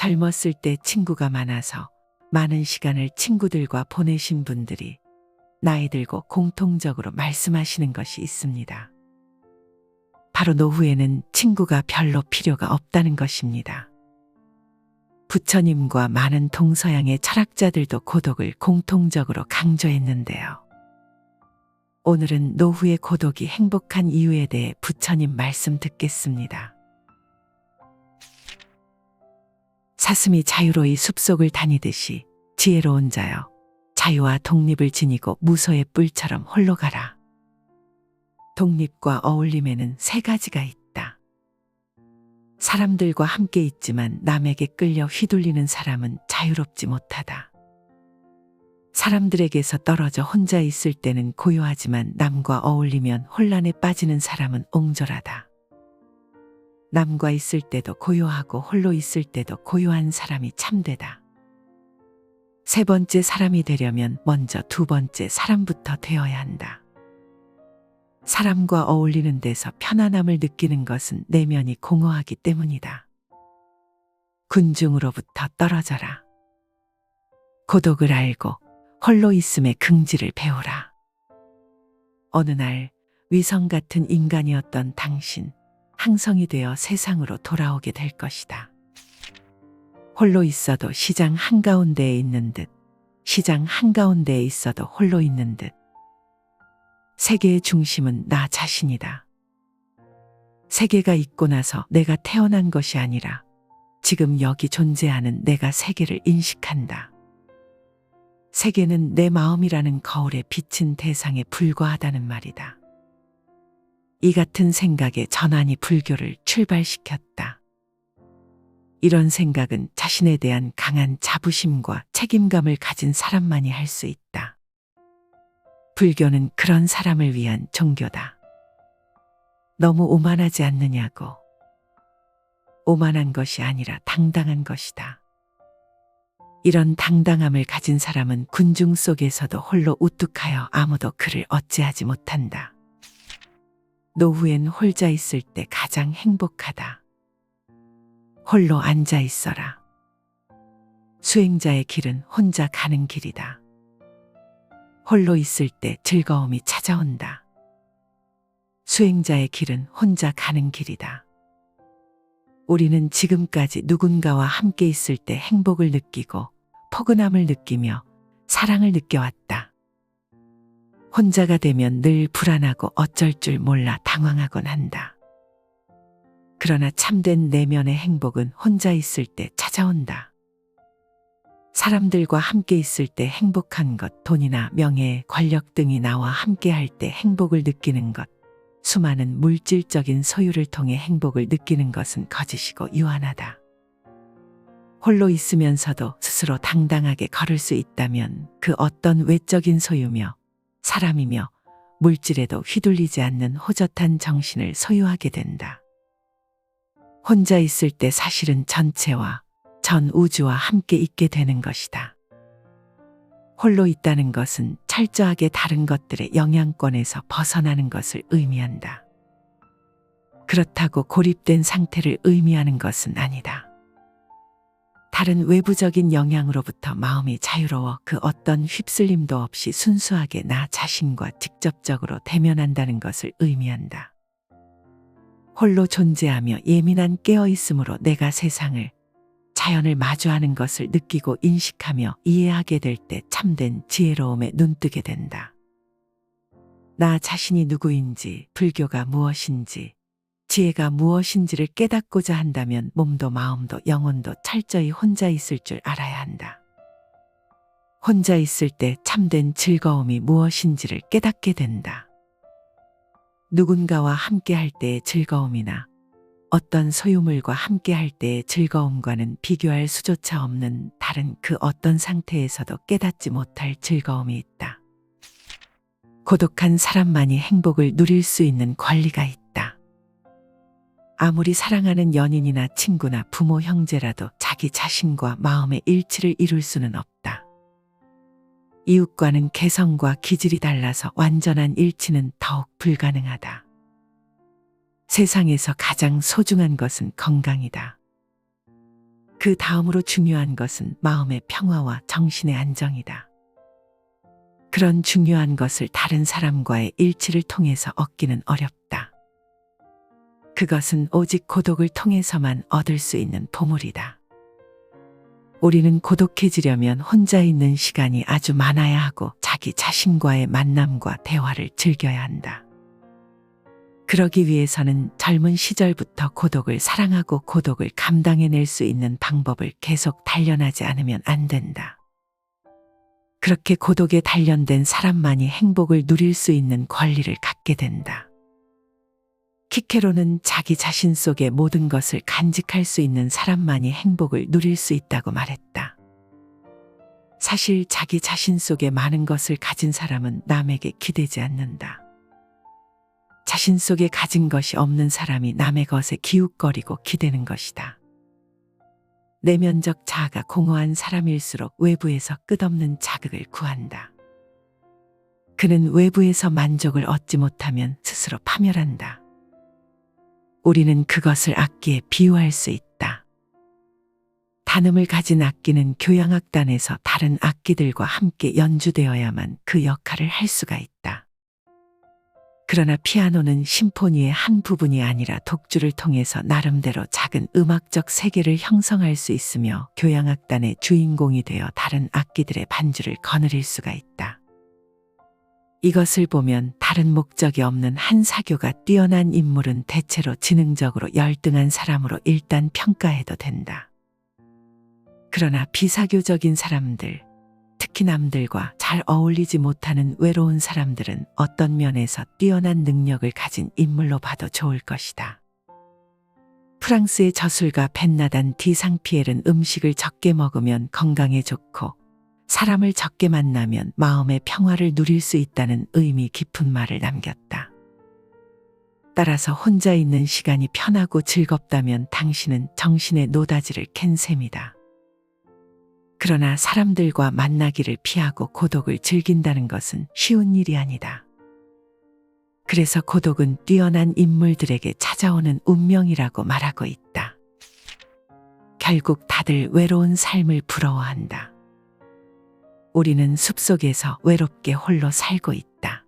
젊었을 때 친구가 많아서 많은 시간을 친구들과 보내신 분들이 나이 들고 공통적으로 말씀하시는 것이 있습니다. 바로 노후에는 친구가 별로 필요가 없다는 것입니다. 부처님과 많은 동서양의 철학자들도 고독을 공통적으로 강조했는데요. 오늘은 노후의 고독이 행복한 이유에 대해 부처님 말씀 듣겠습니다. 사슴이 자유로이 숲속을 다니듯이 지혜로운 자여, 자유와 독립을 지니고 무소의 뿔처럼 홀로 가라. 독립과 어울림에는 세 가지가 있다. 사람들과 함께 있지만 남에게 끌려 휘둘리는 사람은 자유롭지 못하다. 사람들에게서 떨어져 혼자 있을 때는 고요하지만 남과 어울리면 혼란에 빠지는 사람은 옹졸하다. 남과 있을 때도 고요하고 홀로 있을 때도 고요한 사람이 참되다. 세 번째 사람이 되려면 먼저 두 번째 사람부터 되어야 한다. 사람과 어울리는 데서 편안함을 느끼는 것은 내면이 공허하기 때문이다. 군중으로부터 떨어져라. 고독을 알고 홀로 있음의 긍지를 배우라. 어느 날 위성 같은 인간이었던 당신, 항성이 되어 세상으로 돌아오게 될 것이다. 홀로 있어도 시장 한가운데에 있는 듯, 시장 한가운데에 있어도 홀로 있는 듯. 세계의 중심은 나 자신이다. 세계가 있고 나서 내가 태어난 것이 아니라 지금 여기 존재하는 내가 세계를 인식한다. 세계는 내 마음이라는 거울에 비친 대상에 불과하다는 말이다. 이 같은 생각에 전환이 불교를 출발시켰다. 이런 생각은 자신에 대한 강한 자부심과 책임감을 가진 사람만이 할 수 있다. 불교는 그런 사람을 위한 종교다. 너무 오만하지 않느냐고. 오만한 것이 아니라 당당한 것이다. 이런 당당함을 가진 사람은 군중 속에서도 홀로 우뚝하여 아무도 그를 어찌하지 못한다. 노후엔 홀자 있을 때 가장 행복하다. 홀로 앉아 있어라. 수행자의 길은 혼자 가는 길이다. 홀로 있을 때 즐거움이 찾아온다. 수행자의 길은 혼자 가는 길이다. 우리는 지금까지 누군가와 함께 있을 때 행복을 느끼고 포근함을 느끼며 사랑을 느껴왔다. 혼자가 되면 늘 불안하고 어쩔 줄 몰라 당황하곤 한다. 그러나 참된 내면의 행복은 혼자 있을 때 찾아온다. 사람들과 함께 있을 때 행복한 것, 돈이나 명예, 권력 등이 나와 함께 할 때 행복을 느끼는 것, 수많은 물질적인 소유를 통해 행복을 느끼는 것은 거짓이고 유한하다. 홀로 있으면서도 스스로 당당하게 걸을 수 있다면 그 어떤 외적인 소유며 사람이며 물질에도 휘둘리지 않는 호젓한 정신을 소유하게 된다. 혼자 있을 때 사실은 전체와 전 우주와 함께 있게 되는 것이다. 홀로 있다는 것은 철저하게 다른 것들의 영향권에서 벗어나는 것을 의미한다. 그렇다고 고립된 상태를 의미하는 것은 아니다. 다른 외부적인 영향으로부터 마음이 자유로워 그 어떤 휩쓸림도 없이 순수하게 나 자신과 직접적으로 대면한다는 것을 의미한다. 홀로 존재하며 예민한 깨어있음으로 내가 세상을, 자연을 마주하는 것을 느끼고 인식하며 이해하게 될 때 참된 지혜로움에 눈뜨게 된다. 나 자신이 누구인지, 불교가 무엇인지, 지혜가 무엇인지를 깨닫고자 한다면 몸도 마음도 영혼도 철저히 혼자 있을 줄 알아야 한다. 혼자 있을 때 참된 즐거움이 무엇인지를 깨닫게 된다. 누군가와 함께 할 때의 즐거움이나 어떤 소유물과 함께 할 때의 즐거움과는 비교할 수조차 없는 다른 그 어떤 상태에서도 깨닫지 못할 즐거움이 있다. 고독한 사람만이 행복을 누릴 수 있는 권리가 있다. 아무리 사랑하는 연인이나 친구나 부모 형제라도 자기 자신과 마음의 일치를 이룰 수는 없다. 이웃과는 개성과 기질이 달라서 완전한 일치는 더욱 불가능하다. 세상에서 가장 소중한 것은 건강이다. 그 다음으로 중요한 것은 마음의 평화와 정신의 안정이다. 그런 중요한 것을 다른 사람과의 일치를 통해서 얻기는 어렵다. 그것은 오직 고독을 통해서만 얻을 수 있는 보물이다. 우리는 고독해지려면 혼자 있는 시간이 아주 많아야 하고 자기 자신과의 만남과 대화를 즐겨야 한다. 그러기 위해서는 젊은 시절부터 고독을 사랑하고 고독을 감당해낼 수 있는 방법을 계속 단련하지 않으면 안 된다. 그렇게 고독에 단련된 사람만이 행복을 누릴 수 있는 권리를 갖게 된다. 키케로는 자기 자신 속의 모든 것을 간직할 수 있는 사람만이 행복을 누릴 수 있다고 말했다. 사실 자기 자신 속에 많은 것을 가진 사람은 남에게 기대지 않는다. 자신 속에 가진 것이 없는 사람이 남의 것에 기웃거리고 기대는 것이다. 내면적 자아가 공허한 사람일수록 외부에서 끝없는 자극을 구한다. 그는 외부에서 만족을 얻지 못하면 스스로 파멸한다. 우리는 그것을 악기에 비유할 수 있다. 단음을 가진 악기는 교향악단에서 다른 악기들과 함께 연주되어야만 그 역할을 할 수가 있다. 그러나 피아노는 심포니의 한 부분이 아니라 독주를 통해서 나름대로 작은 음악적 세계를 형성할 수 있으며 교향악단의 주인공이 되어 다른 악기들의 반주를 거느릴 수가 있다. 이것을 보면 다른 목적이 없는 한 사교가 뛰어난 인물은 대체로 지능적으로 열등한 사람으로 일단 평가해도 된다. 그러나 비사교적인 사람들, 특히 남들과 잘 어울리지 못하는 외로운 사람들은 어떤 면에서 뛰어난 능력을 가진 인물로 봐도 좋을 것이다. 프랑스의 저술가 벤나단 디 상피엘은 음식을 적게 먹으면 건강에 좋고 사람을 적게 만나면 마음의 평화를 누릴 수 있다는 의미 깊은 말을 남겼다. 따라서 혼자 있는 시간이 편하고 즐겁다면 당신은 정신의 노다지를 캔 셈이다. 그러나 사람들과 만나기를 피하고 고독을 즐긴다는 것은 쉬운 일이 아니다. 그래서 고독은 뛰어난 인물들에게 찾아오는 운명이라고 말하고 있다. 결국 다들 외로운 삶을 부러워한다. 우리는 숲속에서 외롭게 홀로 살고 있다.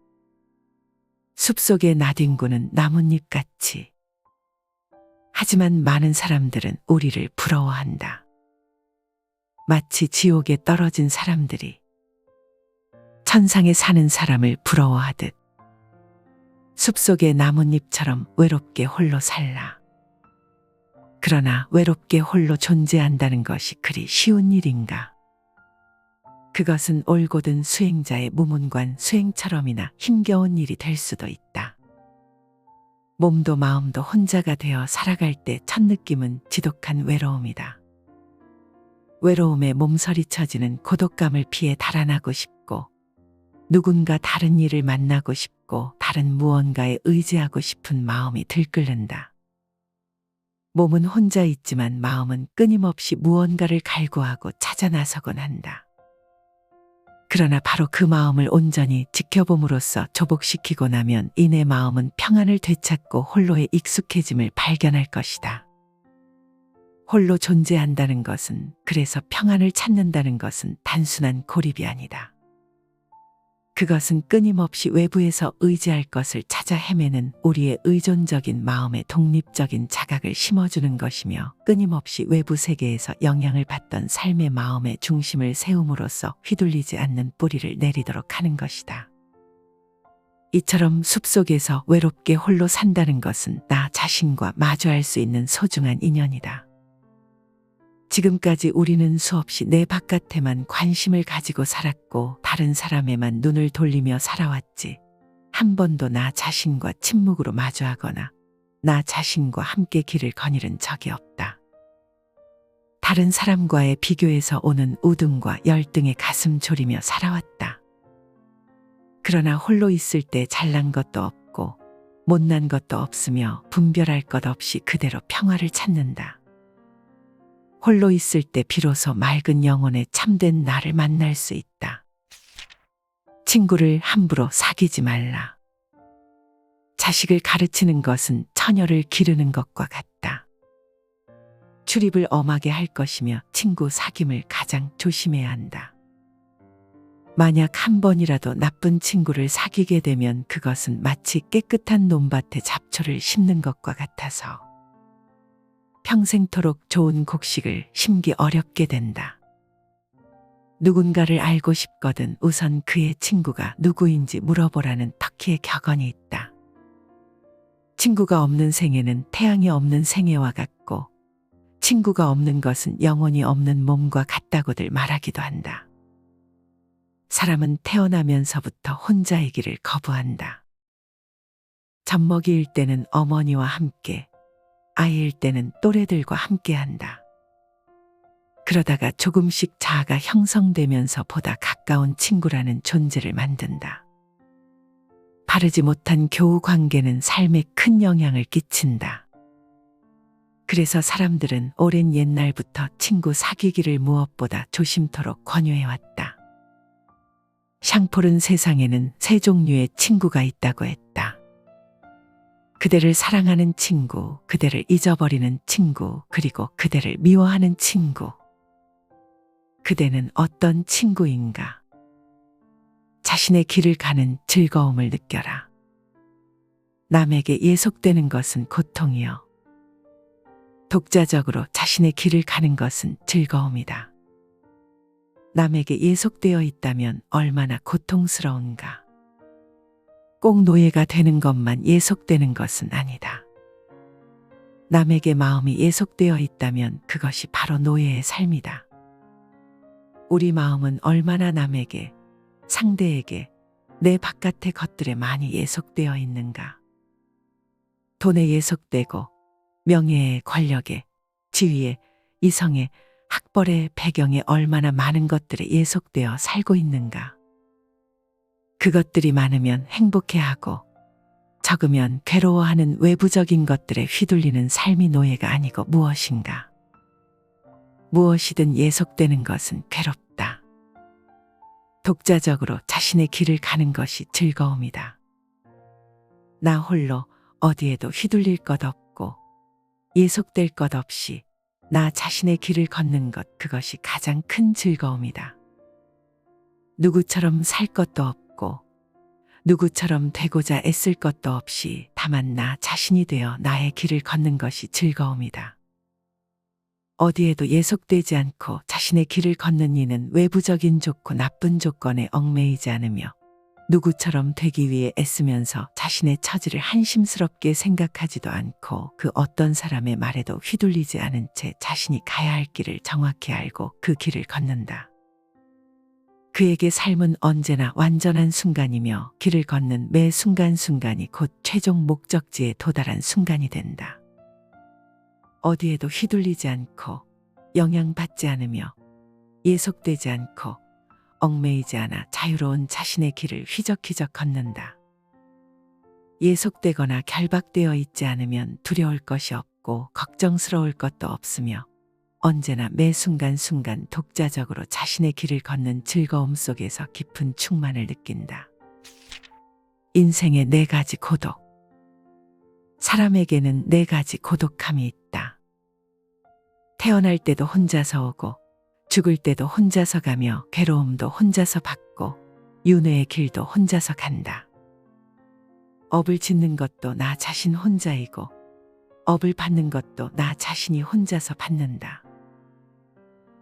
숲속의 나뒹구는 나뭇잎같이. 하지만 많은 사람들은 우리를 부러워한다. 마치 지옥에 떨어진 사람들이 천상에 사는 사람을 부러워하듯 숲속의 나뭇잎처럼 외롭게 홀로 살라. 그러나 외롭게 홀로 존재한다는 것이 그리 쉬운 일인가? 그것은 올곧은 수행자의 무문관 수행처럼이나 힘겨운 일이 될 수도 있다. 몸도 마음도 혼자가 되어 살아갈 때 첫 느낌은 지독한 외로움이다. 외로움에 몸서리쳐지는 고독감을 피해 달아나고 싶고 누군가 다른 일을 만나고 싶고 다른 무언가에 의지하고 싶은 마음이 들끓는다. 몸은 혼자 있지만 마음은 끊임없이 무언가를 갈구하고 찾아 나서곤 한다. 그러나 바로 그 마음을 온전히 지켜봄으로써 조복시키고 나면 이내 마음은 평안을 되찾고 홀로의 익숙해짐을 발견할 것이다. 홀로 존재한다는 것은, 그래서 평안을 찾는다는 것은 단순한 고립이 아니다. 그것은 끊임없이 외부에서 의지할 것을 찾아 헤매는 우리의 의존적인 마음의 독립적인 자각을 심어주는 것이며 끊임없이 외부 세계에서 영향을 받던 삶의 마음의 중심을 세움으로써 휘둘리지 않는 뿌리를 내리도록 하는 것이다. 이처럼 숲속에서 외롭게 홀로 산다는 것은 나 자신과 마주할 수 있는 소중한 인연이다. 지금까지 우리는 수없이 내 바깥에만 관심을 가지고 살았고 다른 사람에만 눈을 돌리며 살아왔지. 한 번도 나 자신과 침묵으로 마주하거나 나 자신과 함께 길을 거닐은 적이 없다. 다른 사람과의 비교에서 오는 우등과 열등에 가슴 졸이며 살아왔다. 그러나 홀로 있을 때 잘난 것도 없고 못난 것도 없으며 분별할 것 없이 그대로 평화를 찾는다. 홀로 있을 때 비로소 맑은 영혼의 참된 나를 만날 수 있다. 친구를 함부로 사귀지 말라. 자식을 가르치는 것은 처녀를 기르는 것과 같다. 출입을 엄하게 할 것이며 친구 사귐을 가장 조심해야 한다. 만약 한 번이라도 나쁜 친구를 사귀게 되면 그것은 마치 깨끗한 논밭에 잡초를 심는 것과 같아서 평생토록 좋은 곡식을 심기 어렵게 된다. 누군가를 알고 싶거든 우선 그의 친구가 누구인지 물어보라는 터키의 격언이 있다. 친구가 없는 생애는 태양이 없는 생애와 같고 친구가 없는 것은 영혼이 없는 몸과 같다고들 말하기도 한다. 사람은 태어나면서부터 혼자이기를 거부한다. 젖먹이일 때는 어머니와 함께, 아이일 때는 또래들과 함께한다. 그러다가 조금씩 자아가 형성되면서 보다 가까운 친구라는 존재를 만든다. 바르지 못한 교우 관계는 삶에 큰 영향을 끼친다. 그래서 사람들은 오랜 옛날부터 친구 사귀기를 무엇보다 조심토록 권유해왔다. 샹폴은 세상에는 세 종류의 친구가 있다고 했다. 그대를 사랑하는 친구, 그대를 잊어버리는 친구, 그리고 그대를 미워하는 친구. 그대는 어떤 친구인가? 자신의 길을 가는 즐거움을 느껴라. 남에게 예속되는 것은 고통이요. 독자적으로 자신의 길을 가는 것은 즐거움이다. 남에게 예속되어 있다면 얼마나 고통스러운가. 꼭 노예가 되는 것만 예속되는 것은 아니다. 남에게 마음이 예속되어 있다면 그것이 바로 노예의 삶이다. 우리 마음은 얼마나 남에게, 상대에게, 내 바깥의 것들에 많이 예속되어 있는가. 돈에 예속되고 명예에, 권력에, 지위에, 이성에, 학벌의 배경에 얼마나 많은 것들에 예속되어 살고 있는가. 그것들이 많으면 행복해하고 적으면 괴로워하는 외부적인 것들에 휘둘리는 삶이 노예가 아니고 무엇인가. 무엇이든 예속되는 것은 괴롭다. 독자적으로 자신의 길을 가는 것이 즐거움이다. 나 홀로 어디에도 휘둘릴 것 없고 예속될 것 없이 나 자신의 길을 걷는 것, 그것이 가장 큰 즐거움이다. 누구처럼 살 것도 없고 누구처럼 되고자 애쓸 것도 없이 다만 나 자신이 되어 나의 길을 걷는 것이 즐거움이다. 어디에도 예속되지 않고 자신의 길을 걷는 이는 외부적인 좋고 나쁜 조건에 얽매이지 않으며 누구처럼 되기 위해 애쓰면서 자신의 처지를 한심스럽게 생각하지도 않고 그 어떤 사람의 말에도 휘둘리지 않은 채 자신이 가야 할 길을 정확히 알고 그 길을 걷는다. 그에게 삶은 언제나 완전한 순간이며 길을 걷는 매 순간순간이 곧 최종 목적지에 도달한 순간이 된다. 어디에도 휘둘리지 않고 영향받지 않으며 예속되지 않고 얽매이지 않아 자유로운 자신의 길을 휘적휘적 걷는다. 예속되거나 결박되어 있지 않으면 두려울 것이 없고 걱정스러울 것도 없으며 언제나 매 순간순간 독자적으로 자신의 길을 걷는 즐거움 속에서 깊은 충만을 느낀다. 인생의 네 가지 고독. 사람에게는 네 가지 고독함이 있다. 태어날 때도 혼자서 오고 죽을 때도 혼자서 가며 괴로움도 혼자서 받고 윤회의 길도 혼자서 간다. 업을 짓는 것도 나 자신 혼자이고 업을 받는 것도 나 자신이 혼자서 받는다.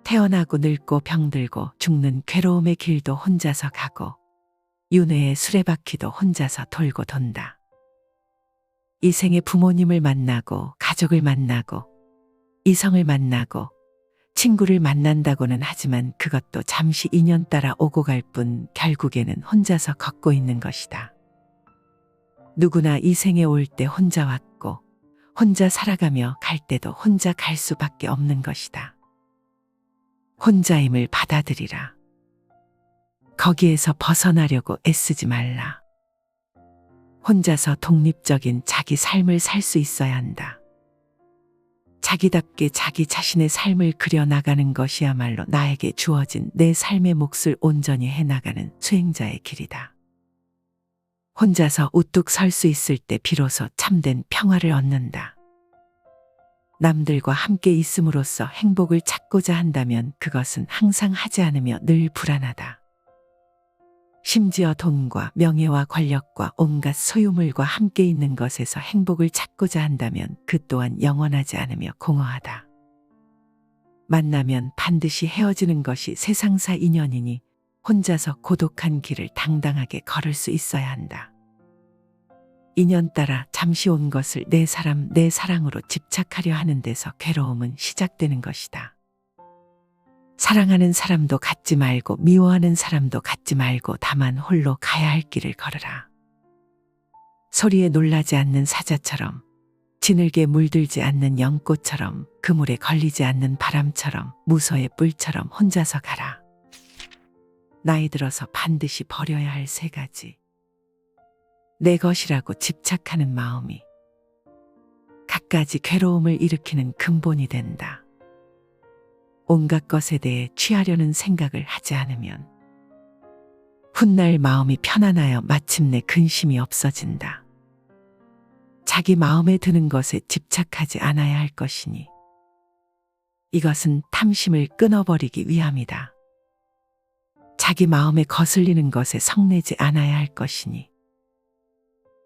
태어나고 늙고 병들고 죽는 괴로움의 길도 혼자서 가고 윤회의 수레바퀴도 혼자서 돌고 돈다. 이 생에 부모님을 만나고 가족을 만나고 이성을 만나고 친구를 만난다고는 하지만 그것도 잠시 인연 따라 오고 갈 뿐 결국에는 혼자서 걷고 있는 것이다. 누구나 이 생에 올 때 혼자 왔고 혼자 살아가며 갈 때도 혼자 갈 수밖에 없는 것이다. 혼자임을 받아들이라. 거기에서 벗어나려고 애쓰지 말라. 혼자서 독립적인 자기 삶을 살 수 있어야 한다. 자기답게 자기 자신의 삶을 그려나가는 것이야말로 나에게 주어진 내 삶의 몫을 온전히 해나가는 수행자의 길이다. 혼자서 우뚝 설 수 있을 때 비로소 참된 평화를 얻는다. 남들과 함께 있음으로써 행복을 찾고자 한다면 그것은 항상 하지 않으며 늘 불안하다. 심지어 돈과 명예와 권력과 온갖 소유물과 함께 있는 것에서 행복을 찾고자 한다면 그 또한 영원하지 않으며 공허하다. 만나면 반드시 헤어지는 것이 세상사 인연이니 혼자서 고독한 길을 당당하게 걸을 수 있어야 한다. 인연 따라 잠시 온 것을 내 사람, 내 사랑으로 집착하려 하는 데서 괴로움은 시작되는 것이다. 사랑하는 사람도 갖지 말고 미워하는 사람도 갖지 말고 다만 홀로 가야 할 길을 걸으라. 소리에 놀라지 않는 사자처럼, 지늘게 물들지 않는 연꽃처럼, 그물에 걸리지 않는 바람처럼, 무서의 뿔처럼 혼자서 가라. 나이 들어서 반드시 버려야 할 세 가지. 내 것이라고 집착하는 마음이 갖가지 괴로움을 일으키는 근본이 된다. 온갖 것에 대해 취하려는 생각을 하지 않으면 훗날 마음이 편안하여 마침내 근심이 없어진다. 자기 마음에 드는 것에 집착하지 않아야 할 것이니 이것은 탐심을 끊어버리기 위함이다. 자기 마음에 거슬리는 것에 성내지 않아야 할 것이니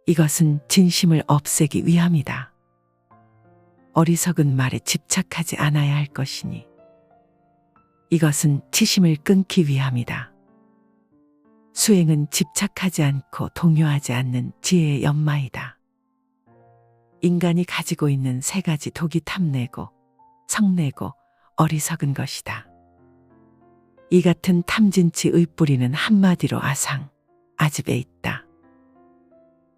이것은 진심을 없애기 위함이다. 어리석은 말에 집착하지 않아야 할 것이니 이것은 치심을 끊기 위함이다. 수행은 집착하지 않고 동요하지 않는 지혜의 연마이다. 인간이 가지고 있는 세 가지 독이 탐내고, 성내고, 어리석은 것이다. 이 같은 탐진치의 뿌리는 한마디로 아상, 아집에 있다.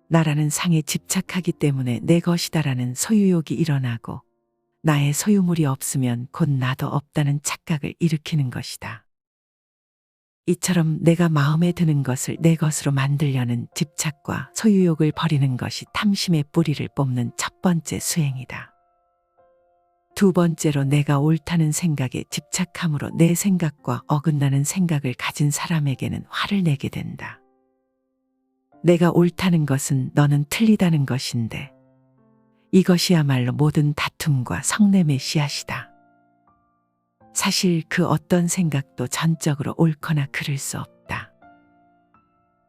나라는 상에 집착하기 때문에 내 것이다라는 소유욕이 일어나고 나의 소유물이 없으면 곧 나도 없다는 착각을 일으키는 것이다. 이처럼 내가 마음에 드는 것을 내 것으로 만들려는 집착과 소유욕을 버리는 것이 탐심의 뿌리를 뽑는 첫 번째 수행이다. 두 번째로 내가 옳다는 생각에 집착함으로 내 생각과 어긋나는 생각을 가진 사람에게는 화를 내게 된다. 내가 옳다는 것은 너는 틀리다는 것인데 이것이야말로 모든 다툼과 성냄의 씨앗이다. 사실 그 어떤 생각도 전적으로 옳거나 그를 수 없다.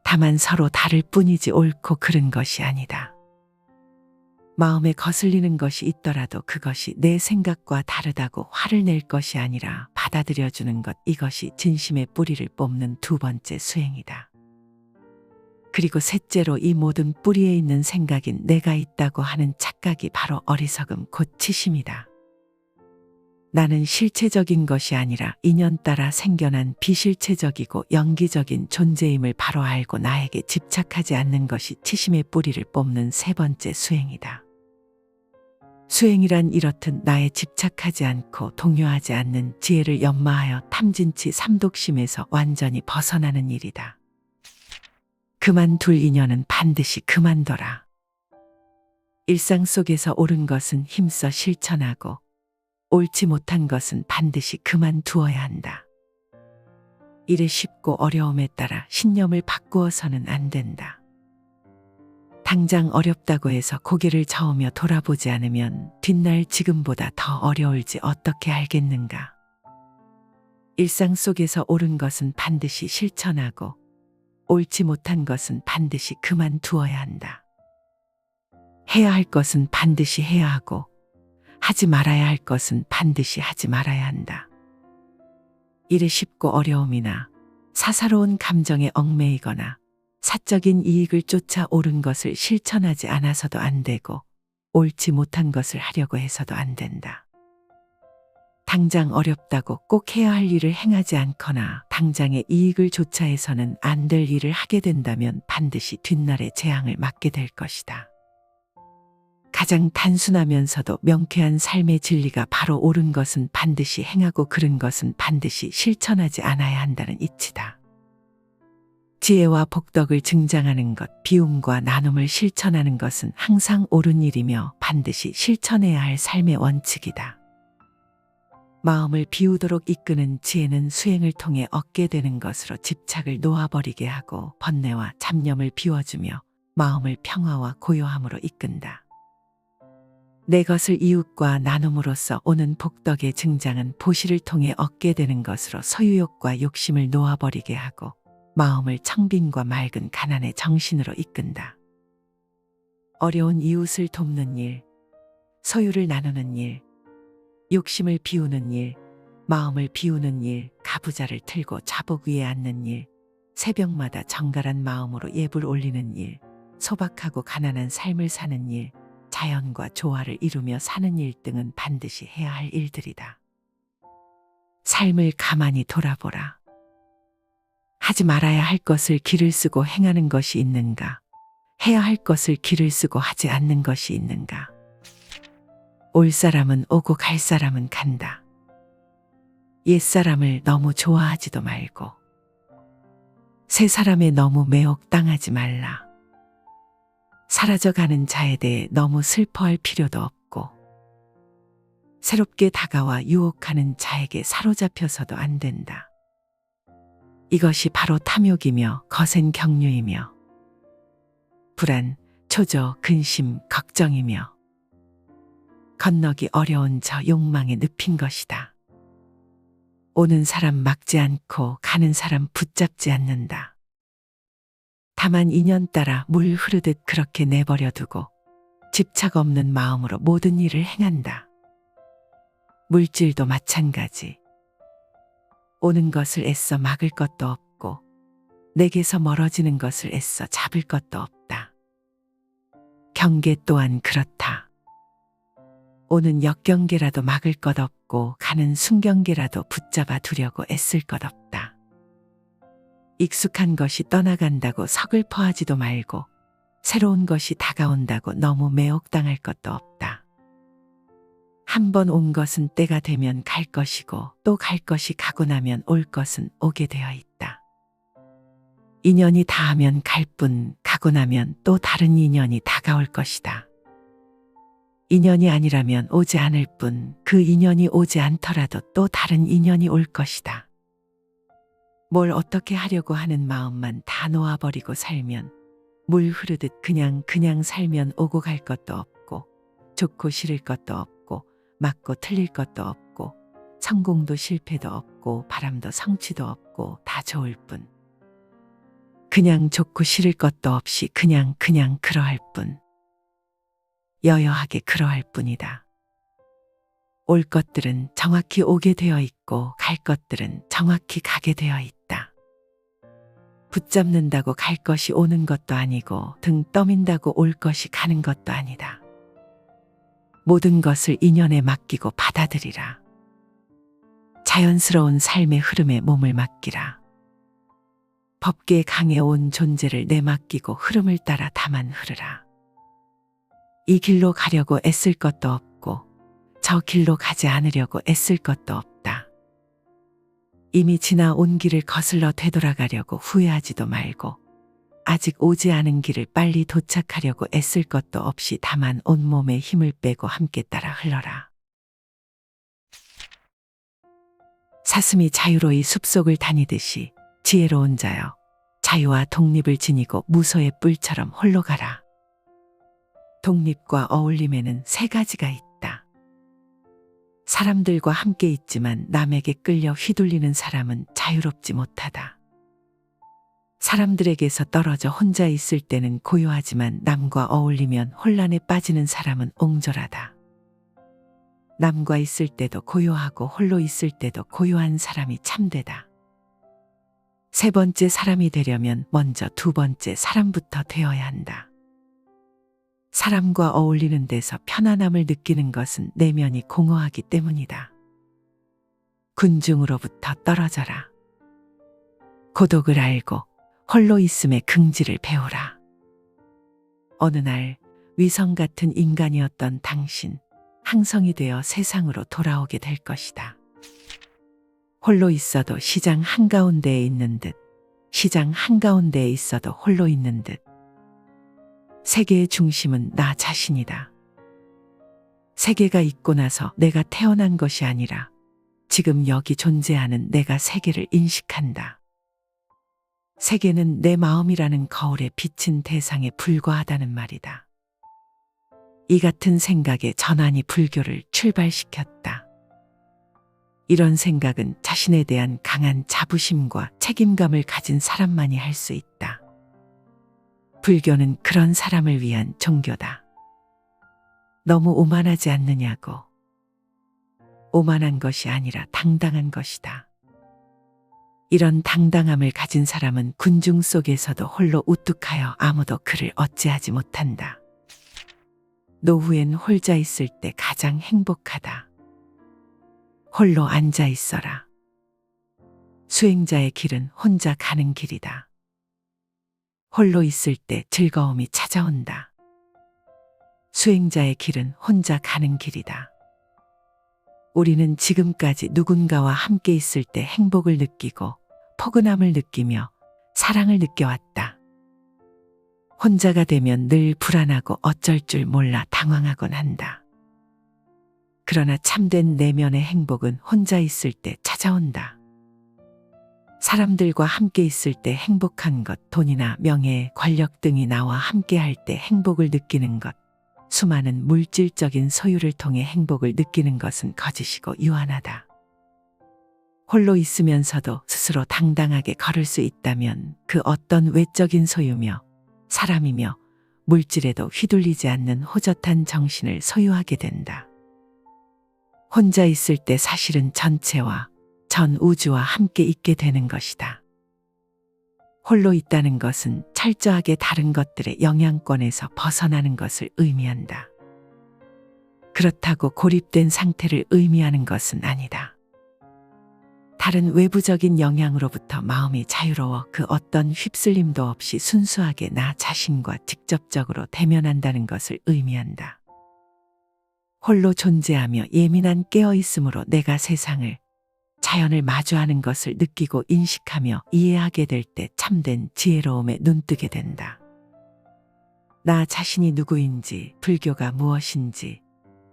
다만 서로 다를 뿐이지 옳고 그른 것이 아니다. 마음에 거슬리는 것이 있더라도 그것이 내 생각과 다르다고 화를 낼 것이 아니라 받아들여주는 것, 이것이 진심의 뿌리를 뽑는 두 번째 수행이다. 그리고 셋째로 이 모든 뿌리에 있는 생각인 내가 있다고 하는 착각이 바로 어리석음 곧 치심이다. 나는 실체적인 것이 아니라 인연 따라 생겨난 비실체적이고 연기적인 존재임을 바로 알고 나에게 집착하지 않는 것이 치심의 뿌리를 뽑는 세 번째 수행이다. 수행이란 이렇듯 나에 집착하지 않고 동요하지 않는 지혜를 연마하여 탐진치 삼독심에서 완전히 벗어나는 일이다. 그만둘 인연은 반드시 그만둬라. 일상 속에서 옳은 것은 힘써 실천하고 옳지 못한 것은 반드시 그만두어야 한다. 일의 쉽고 어려움에 따라 신념을 바꾸어서는 안 된다. 당장 어렵다고 해서 고개를 저으며 돌아보지 않으면 뒷날 지금보다 더 어려울지 어떻게 알겠는가. 일상 속에서 옳은 것은 반드시 실천하고 옳지 못한 것은 반드시 그만두어야 한다. 해야 할 것은 반드시 해야 하고 하지 말아야 할 것은 반드시 하지 말아야 한다. 일의 쉽고 어려움이나 사사로운 감정에 얽매이거나 사적인 이익을 쫓아 옳은 것을 실천하지 않아서도 안 되고 옳지 못한 것을 하려고 해서도 안 된다. 당장 어렵다고 꼭 해야 할 일을 행하지 않거나 당장의 이익을 쫓아해서는 안 될 일을 하게 된다면 반드시 뒷날의 재앙을 맞게 될 것이다. 가장 단순하면서도 명쾌한 삶의 진리가 바로 옳은 것은 반드시 행하고 그른 것은 반드시 실천하지 않아야 한다는 이치다. 지혜와 복덕을 증장하는 것, 비움과 나눔을 실천하는 것은 항상 옳은 일이며 반드시 실천해야 할 삶의 원칙이다. 마음을 비우도록 이끄는 지혜는 수행을 통해 얻게 되는 것으로 집착을 놓아버리게 하고 번뇌와 잡념을 비워주며 마음을 평화와 고요함으로 이끈다. 내 것을 이웃과 나눔으로써 오는 복덕의 증장은 보시를 통해 얻게 되는 것으로 소유욕과 욕심을 놓아버리게 하고 마음을 청빈과 맑은 가난의 정신으로 이끈다. 어려운 이웃을 돕는 일, 소유를 나누는 일, 욕심을 비우는 일, 마음을 비우는 일, 가부좌를 틀고 자복 위에 앉는 일, 새벽마다 정갈한 마음으로 예불 올리는 일, 소박하고 가난한 삶을 사는 일, 자연과 조화를 이루며 사는 일 등은 반드시 해야 할 일들이다. 삶을 가만히 돌아보라. 하지 말아야 할 것을 기를 쓰고 행하는 것이 있는가? 해야 할 것을 기를 쓰고 하지 않는 것이 있는가? 올 사람은 오고 갈 사람은 간다. 옛 사람을 너무 좋아하지도 말고 새 사람에 너무 매혹당하지 말라. 사라져가는 자에 대해 너무 슬퍼할 필요도 없고 새롭게 다가와 유혹하는 자에게 사로잡혀서도 안 된다. 이것이 바로 탐욕이며 거센 경륜이며 불안, 초조, 근심, 걱정이며 건너기 어려운 저 욕망에 늪인 것이다. 오는 사람 막지 않고 가는 사람 붙잡지 않는다. 다만 인연 따라 물 흐르듯 그렇게 내버려 두고 집착 없는 마음으로 모든 일을 행한다. 물질도 마찬가지. 오는 것을 애써 막을 것도 없고 내게서 멀어지는 것을 애써 잡을 것도 없다. 경계 또한 그렇다. 오는 역경계라도 막을 것 없고 가는 순경계라도 붙잡아 두려고 애쓸 것 없다. 익숙한 것이 떠나간다고 서글퍼하지도 말고 새로운 것이 다가온다고 너무 매혹당할 것도 없다. 한 번 온 것은 때가 되면 갈 것이고 또 갈 것이 가고 나면 올 것은 오게 되어 있다. 인연이 닿으면 갈 뿐 가고 나면 또 다른 인연이 다가올 것이다. 인연이 아니라면 오지 않을 뿐 그 인연이 오지 않더라도 또 다른 인연이 올 것이다. 뭘 어떻게 하려고 하는 마음만 다 놓아버리고 살면 물 흐르듯 그냥 살면 오고 갈 것도 없고 좋고 싫을 것도 없고 맞고 틀릴 것도 없고 성공도 실패도 없고 바람도 성취도 없고 다 좋을 뿐 그냥 좋고 싫을 것도 없이 그냥 그러할 뿐 여여하게 그러할 뿐이다. 올 것들은 정확히 오게 되어 있고 갈 것들은 정확히 가게 되어 있다. 붙잡는다고 갈 것이 오는 것도 아니고 등 떠민다고 올 것이 가는 것도 아니다. 모든 것을 인연에 맡기고 받아들이라. 자연스러운 삶의 흐름에 몸을 맡기라. 법계의 강에 온 존재를 내맡기고 흐름을 따라 다만 흐르라. 이 길로 가려고 애쓸 것도 없고 저 길로 가지 않으려고 애쓸 것도 없다. 이미 지나온 길을 거슬러 되돌아가려고 후회하지도 말고 아직 오지 않은 길을 빨리 도착하려고 애쓸 것도 없이 다만 온몸에 힘을 빼고 함께 따라 흘러라. 사슴이 자유로이 숲속을 다니듯이 지혜로운 자여 자유와 독립을 지니고 무소의 뿔처럼 홀로 가라. 독립과 어울림에는 세 가지가 있다. 사람들과 함께 있지만 남에게 끌려 휘둘리는 사람은 자유롭지 못하다. 사람들에게서 떨어져 혼자 있을 때는 고요하지만 남과 어울리면 혼란에 빠지는 사람은 옹졸하다. 남과 있을 때도 고요하고 홀로 있을 때도 고요한 사람이 참되다. 세 번째 사람이 되려면 먼저 두 번째 사람부터 되어야 한다. 사람과 어울리는 데서 편안함을 느끼는 것은 내면이 공허하기 때문이다. 군중으로부터 떨어져라. 고독을 알고 홀로 있음의 긍지를 배우라. 어느 날 위성 같은 인간이었던 당신, 항성이 되어 세상으로 돌아오게 될 것이다. 홀로 있어도 시장 한가운데에 있는 듯, 시장 한가운데에 있어도 홀로 있는 듯. 세계의 중심은 나 자신이다. 세계가 있고 나서 내가 태어난 것이 아니라 지금 여기 존재하는 내가 세계를 인식한다. 세계는 내 마음이라는 거울에 비친 대상에 불과하다는 말이다. 이 같은 생각에 전환이 불교를 출발시켰다. 이런 생각은 자신에 대한 강한 자부심과 책임감을 가진 사람만이 할 수 있다. 불교는 그런 사람을 위한 종교다. 너무 오만하지 않느냐고. 오만한 것이 아니라 당당한 것이다. 이런 당당함을 가진 사람은 군중 속에서도 홀로 우뚝하여 아무도 그를 어찌하지 못한다. 노후엔 홀자 있을 때 가장 행복하다. 홀로 앉아 있어라. 수행자의 길은 혼자 가는 길이다. 홀로 있을 때 즐거움이 찾아온다. 수행자의 길은 혼자 가는 길이다. 우리는 지금까지 누군가와 함께 있을 때 행복을 느끼고 포근함을 느끼며 사랑을 느껴왔다. 혼자가 되면 늘 불안하고 어쩔 줄 몰라 당황하곤 한다. 그러나 참된 내면의 행복은 혼자 있을 때 찾아온다. 사람들과 함께 있을 때 행복한 것, 돈이나 명예, 권력 등이 나와 함께 할 때 행복을 느끼는 것, 수많은 물질적인 소유를 통해 행복을 느끼는 것은 거짓이고 유한하다. 홀로 있으면서도 스스로 당당하게 걸을 수 있다면 그 어떤 외적인 소유며 사람이며 물질에도 휘둘리지 않는 호젓한 정신을 소유하게 된다. 혼자 있을 때 사실은 전체와 전 우주와 함께 있게 되는 것이다. 홀로 있다는 것은 철저하게 다른 것들의 영향권에서 벗어나는 것을 의미한다. 그렇다고 고립된 상태를 의미하는 것은 아니다. 다른 외부적인 영향으로부터 마음이 자유로워 그 어떤 휩쓸림도 없이 순수하게 나 자신과 직접적으로 대면한다는 것을 의미한다. 홀로 존재하며 예민한 깨어있음으로 내가 세상을, 자연을 마주하는 것을 느끼고 인식하며 이해하게 될 때 참된 지혜로움에 눈뜨게 된다. 나 자신이 누구인지, 불교가 무엇인지,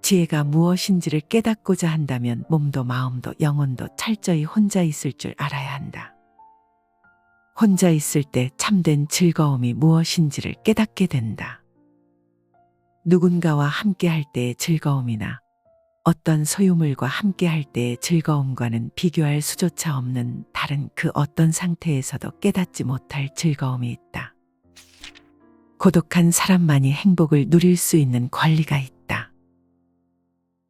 지혜가 무엇인지를 깨닫고자 한다면 몸도 마음도 영혼도 철저히 혼자 있을 줄 알아야 한다. 혼자 있을 때 참된 즐거움이 무엇인지를 깨닫게 된다. 누군가와 함께 할 때의 즐거움이나 어떤 소유물과 함께 할 때의 즐거움과는 비교할 수조차 없는 다른 그 어떤 상태에서도 깨닫지 못할 즐거움이 있다. 고독한 사람만이 행복을 누릴 수 있는 권리가 있다.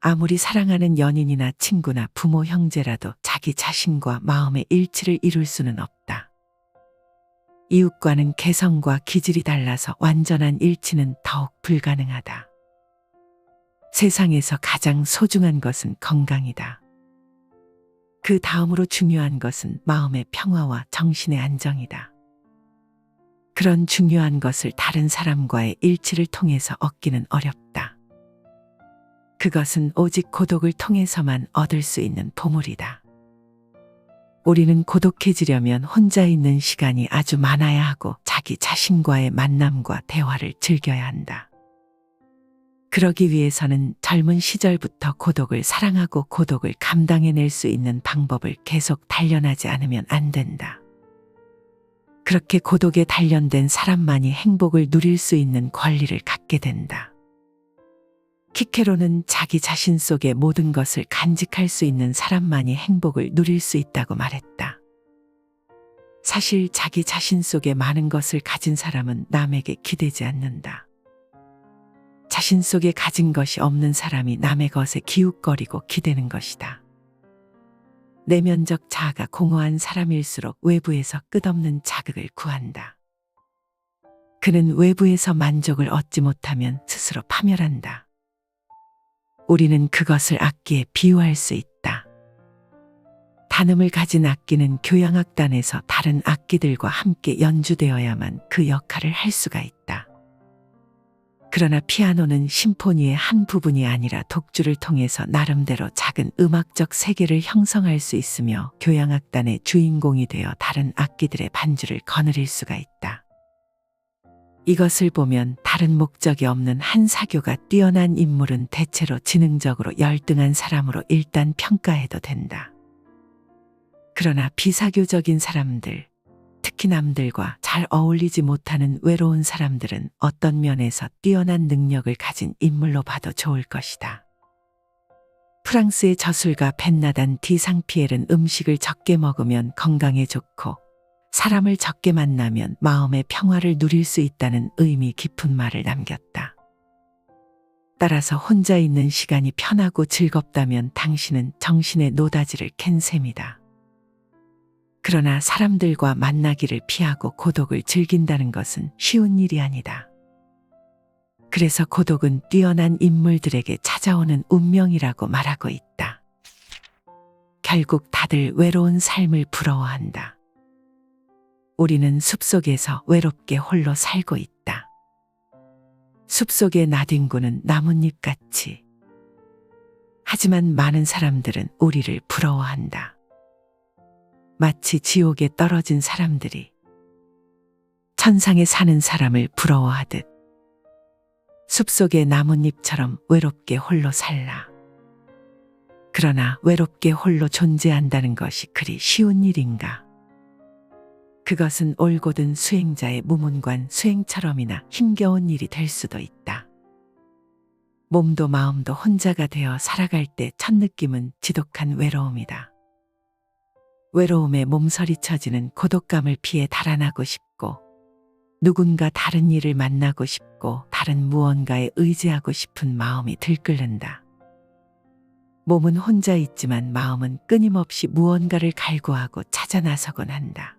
아무리 사랑하는 연인이나 친구나 부모 형제라도 자기 자신과 마음의 일치를 이룰 수는 없다. 이웃과는 개성과 기질이 달라서 완전한 일치는 더욱 불가능하다. 세상에서 가장 소중한 것은 건강이다. 그 다음으로 중요한 것은 마음의 평화와 정신의 안정이다. 그런 중요한 것을 다른 사람과의 일치를 통해서 얻기는 어렵다. 그것은 오직 고독을 통해서만 얻을 수 있는 보물이다. 우리는 고독해지려면 혼자 있는 시간이 아주 많아야 하고 자기 자신과의 만남과 대화를 즐겨야 한다. 그러기 위해서는 젊은 시절부터 고독을 사랑하고 고독을 감당해낼 수 있는 방법을 계속 단련하지 않으면 안 된다. 그렇게 고독에 단련된 사람만이 행복을 누릴 수 있는 권리를 갖게 된다. 키케로는 자기 자신 속의 모든 것을 간직할 수 있는 사람만이 행복을 누릴 수 있다고 말했다. 사실 자기 자신 속에 많은 것을 가진 사람은 남에게 기대지 않는다. 자신 속에 가진 것이 없는 사람이 남의 것에 기웃거리고 기대는 것이다. 내면적 자아가 공허한 사람일수록 외부에서 끝없는 자극을 구한다. 그는 외부에서 만족을 얻지 못하면 스스로 파멸한다. 우리는 그것을 악기에 비유할 수 있다. 단음을 가진 악기는 교향악단에서 다른 악기들과 함께 연주되어야만 그 역할을 할 수가 있다. 그러나 피아노는 심포니의 한 부분이 아니라 독주를 통해서 나름대로 작은 음악적 세계를 형성할 수 있으며 교향악단의 주인공이 되어 다른 악기들의 반주를 거느릴 수가 있다. 이것을 보면 다른 목적이 없는 한 사교가 뛰어난 인물은 대체로 지능적으로 열등한 사람으로 일단 평가해도 된다. 그러나 비사교적인 사람들, 특히 남들과 잘 어울리지 못하는 외로운 사람들은 어떤 면에서 뛰어난 능력을 가진 인물로 봐도 좋을 것이다. 프랑스의 저술가 벤나단 디 상피엘은 음식을 적게 먹으면 건강에 좋고 사람을 적게 만나면 마음의 평화를 누릴 수 있다는 의미 깊은 말을 남겼다. 따라서 혼자 있는 시간이 편하고 즐겁다면 당신은 정신의 노다지를 캔 셈이다. 그러나 사람들과 만나기를 피하고 고독을 즐긴다는 것은 쉬운 일이 아니다. 그래서 고독은 뛰어난 인물들에게 찾아오는 운명이라고 말하고 있다. 결국 다들 외로운 삶을 부러워한다. 우리는 숲속에서 외롭게 홀로 살고 있다. 숲속의 나뒹구는 나뭇잎같이. 하지만 많은 사람들은 우리를 부러워한다. 마치 지옥에 떨어진 사람들이 천상에 사는 사람을 부러워하듯 숲속의 나뭇잎처럼 외롭게 홀로 살라. 그러나 외롭게 홀로 존재한다는 것이 그리 쉬운 일인가? 그것은 올곧은 수행자의 무문관 수행처럼이나 힘겨운 일이 될 수도 있다. 몸도 마음도 혼자가 되어 살아갈 때 첫 느낌은 지독한 외로움이다. 외로움에 몸서리쳐지는 고독감을 피해 달아나고 싶고 누군가 다른 일을 만나고 싶고 다른 무언가에 의지하고 싶은 마음이 들끓는다. 몸은 혼자 있지만 마음은 끊임없이 무언가를 갈구하고 찾아 나서곤 한다.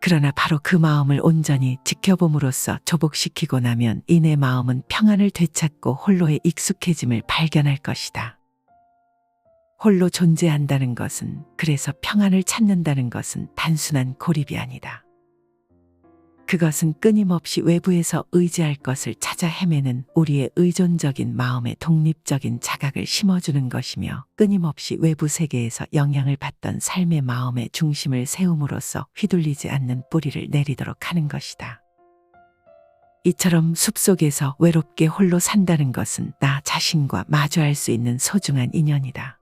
그러나 바로 그 마음을 온전히 지켜봄으로써 조복시키고 나면 이내 마음은 평안을 되찾고 홀로의 익숙해짐을 발견할 것이다. 홀로 존재한다는 것은, 그래서 평안을 찾는다는 것은 단순한 고립이 아니다. 그것은 끊임없이 외부에서 의지할 것을 찾아 헤매는 우리의 의존적인 마음의 독립적인 자각을 심어주는 것이며 끊임없이 외부 세계에서 영향을 받던 삶의 마음의 중심을 세움으로써 휘둘리지 않는 뿌리를 내리도록 하는 것이다. 이처럼 숲속에서 외롭게 홀로 산다는 것은 나 자신과 마주할 수 있는 소중한 인연이다.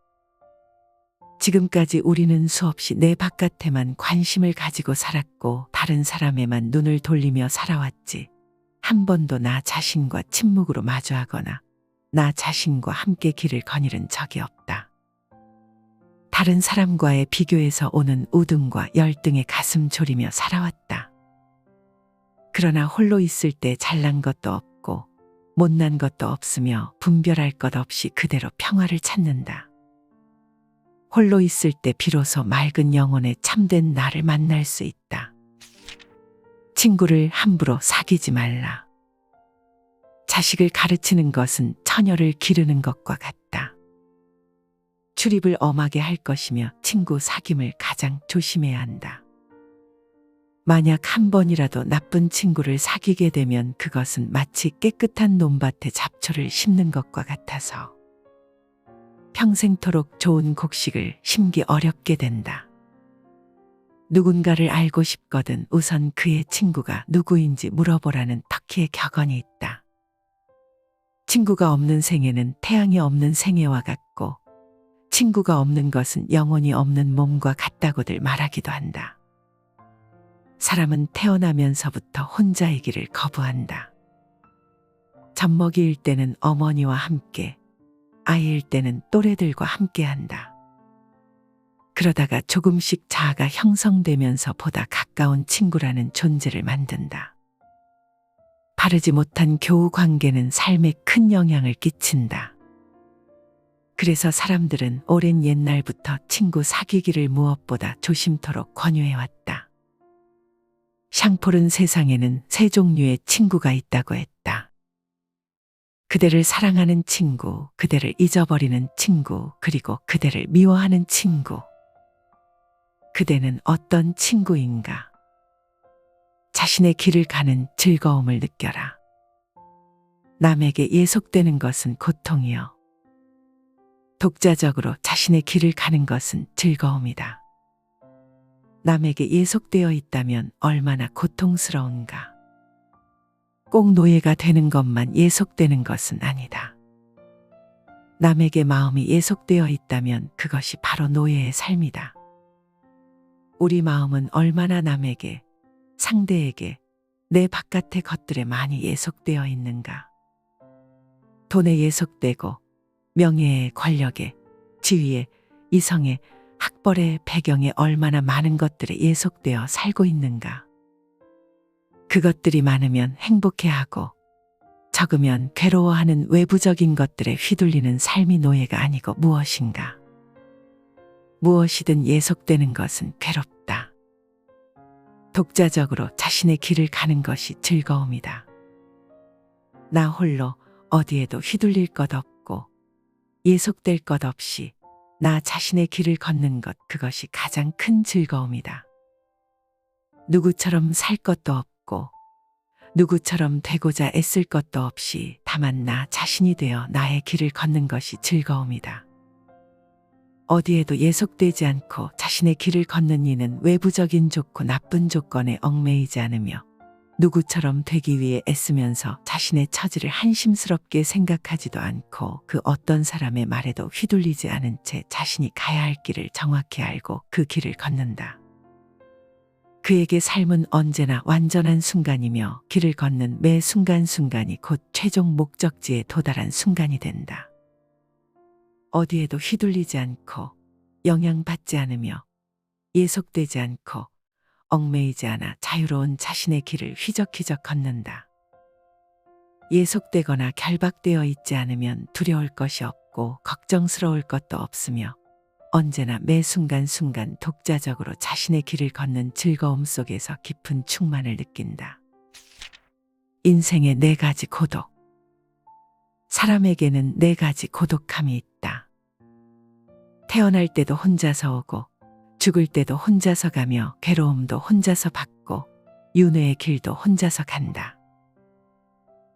지금까지 우리는 수없이 내 바깥에만 관심을 가지고 살았고 다른 사람에만 눈을 돌리며 살아왔지. 한 번도 나 자신과 침묵으로 마주하거나 나 자신과 함께 길을 거닐은 적이 없다. 다른 사람과의 비교에서 오는 우등과 열등에 가슴 졸이며 살아왔다. 그러나 홀로 있을 때 잘난 것도 없고 못난 것도 없으며 분별할 것 없이 그대로 평화를 찾는다. 홀로 있을 때 비로소 맑은 영혼의 참된 나를 만날 수 있다. 친구를 함부로 사귀지 말라. 자식을 가르치는 것은 처녀를 기르는 것과 같다. 출입을 엄하게 할 것이며 친구 사귐을 가장 조심해야 한다. 만약 한 번이라도 나쁜 친구를 사귀게 되면 그것은 마치 깨끗한 논밭에 잡초를 심는 것과 같아서 평생토록 좋은 곡식을 심기 어렵게 된다. 누군가를 알고 싶거든 우선 그의 친구가 누구인지 물어보라는 터키의 격언이 있다. 친구가 없는 생애는 태양이 없는 생애와 같고 친구가 없는 것은 영혼이 없는 몸과 같다고들 말하기도 한다. 사람은 태어나면서부터 혼자이기를 거부한다. 젖먹이일 때는 어머니와 함께, 아이일 때는 또래들과 함께한다. 그러다가 조금씩 자아가 형성되면서 보다 가까운 친구라는 존재를 만든다. 바르지 못한 교우 관계는 삶에 큰 영향을 끼친다. 그래서 사람들은 오랜 옛날부터 친구 사귀기를 무엇보다 조심토록 권유해왔다. 샹폴은 세상에는 세 종류의 친구가 있다고 했다. 그대를 사랑하는 친구, 그대를 잊어버리는 친구, 그리고 그대를 미워하는 친구. 그대는 어떤 친구인가? 자신의 길을 가는 즐거움을 느껴라. 남에게 예속되는 것은 고통이요. 독자적으로 자신의 길을 가는 것은 즐거움이다. 남에게 예속되어 있다면 얼마나 고통스러운가. 꼭 노예가 되는 것만 예속되는 것은 아니다. 남에게 마음이 예속되어 있다면 그것이 바로 노예의 삶이다. 우리 마음은 얼마나 남에게, 상대에게, 내 바깥의 것들에 많이 예속되어 있는가. 돈에 예속되고 명예에, 권력에, 지위에, 이성에, 학벌의 배경에 얼마나 많은 것들에 예속되어 살고 있는가. 그것들이 많으면 행복해하고 적으면 괴로워하는 외부적인 것들에 휘둘리는 삶이 노예가 아니고 무엇인가. 무엇이든 예속되는 것은 괴롭다. 독자적으로 자신의 길을 가는 것이 즐거움이다. 나 홀로 어디에도 휘둘릴 것 없고 예속될 것 없이 나 자신의 길을 걷는 것, 그것이 가장 큰 즐거움이다. 누구처럼 살 것도 없고 누구처럼 되고자 애쓸 것도 없이 다만 나 자신이 되어 나의 길을 걷는 것이 즐거움이다. 어디에도 예속되지 않고 자신의 길을 걷는 이는 외부적인 좋고 나쁜 조건에 얽매이지 않으며 누구처럼 되기 위해 애쓰면서 자신의 처지를 한심스럽게 생각하지도 않고 그 어떤 사람의 말에도 휘둘리지 않은 채 자신이 가야 할 길을 정확히 알고 그 길을 걷는다. 그에게 삶은 언제나 완전한 순간이며 길을 걷는 매 순간순간이 곧 최종 목적지에 도달한 순간이 된다. 어디에도 휘둘리지 않고 영향받지 않으며 예속되지 않고 얽매이지 않아 자유로운 자신의 길을 휘적휘적 걷는다. 예속되거나 결박되어 있지 않으면 두려울 것이 없고 걱정스러울 것도 없으며 언제나 매 순간순간 독자적으로 자신의 길을 걷는 즐거움 속에서 깊은 충만을 느낀다. 인생에 4가지 고독. 사람에게는 4가지 고독함이 있다. 태어날 때도 혼자서 오고 죽을 때도 혼자서 가며 괴로움도 혼자서 받고 윤회의 길도 혼자서 간다.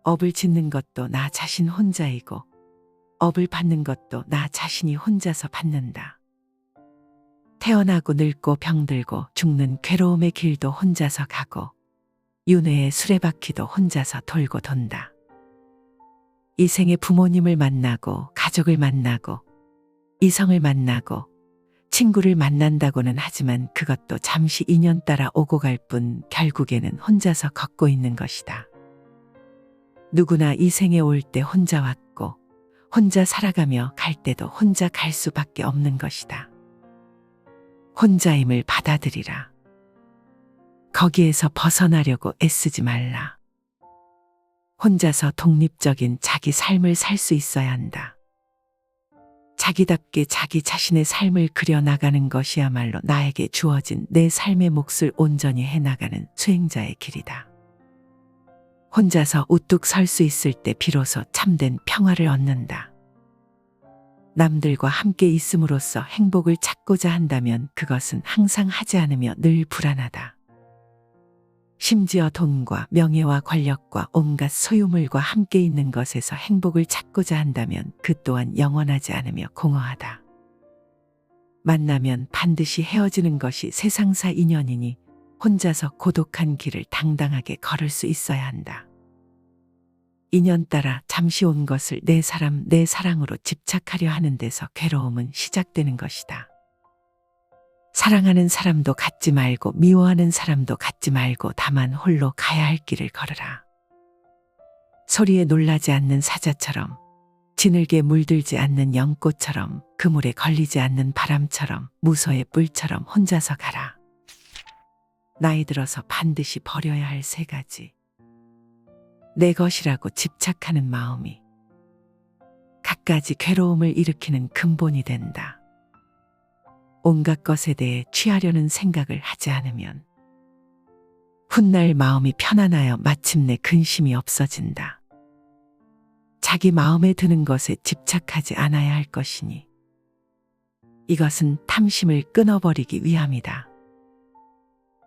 업을 짓는 것도 나 자신 혼자이고 업을 받는 것도 나 자신이 혼자서 받는다. 태어나고 늙고 병들고 죽는 괴로움의 길도 혼자서 가고 윤회의 수레바퀴도 혼자서 돌고 돈다. 이 생에 부모님을 만나고 가족을 만나고 이성을 만나고 친구를 만난다고는 하지만 그것도 잠시 인연 따라 오고 갈 뿐 결국에는 혼자서 걷고 있는 것이다. 누구나 이 생에 올 때 혼자 왔고 혼자 살아가며 갈 때도 혼자 갈 수밖에 없는 것이다. 혼자임을 받아들이라. 거기에서 벗어나려고 애쓰지 말라. 혼자서 독립적인 자기 삶을 살 수 있어야 한다. 자기답게 자기 자신의 삶을 그려나가는 것이야말로 나에게 주어진 내 삶의 몫을 온전히 해나가는 수행자의 길이다. 혼자서 우뚝 설 수 있을 때 비로소 참된 평화를 얻는다. 남들과 함께 있음으로써 행복을 찾고자 한다면 그것은 항상 하지 않으며 늘 불안하다. 심지어 돈과 명예와 권력과 온갖 소유물과 함께 있는 것에서 행복을 찾고자 한다면 그 또한 영원하지 않으며 공허하다. 만나면 반드시 헤어지는 것이 세상사 인연이니 혼자서 고독한 길을 당당하게 걸을 수 있어야 한다. 인연 따라 잠시 온 것을 내 사람, 내 사랑으로 집착하려 하는 데서 괴로움은 시작되는 것이다. 사랑하는 사람도 갖지 말고 미워하는 사람도 갖지 말고 다만 홀로 가야 할 길을 걸으라. 소리에 놀라지 않는 사자처럼, 지늘게 물들지 않는 연꽃처럼, 그물에 걸리지 않는 바람처럼, 무소의 뿔처럼 혼자서 가라. 나이 들어서 반드시 버려야 할 3가지. 내 것이라고 집착하는 마음이 갖가지 괴로움을 일으키는 근본이 된다. 온갖 것에 대해 취하려는 생각을 하지 않으면 훗날 마음이 편안하여 마침내 근심이 없어진다. 자기 마음에 드는 것에 집착하지 않아야 할 것이니 이것은 탐심을 끊어버리기 위함이다.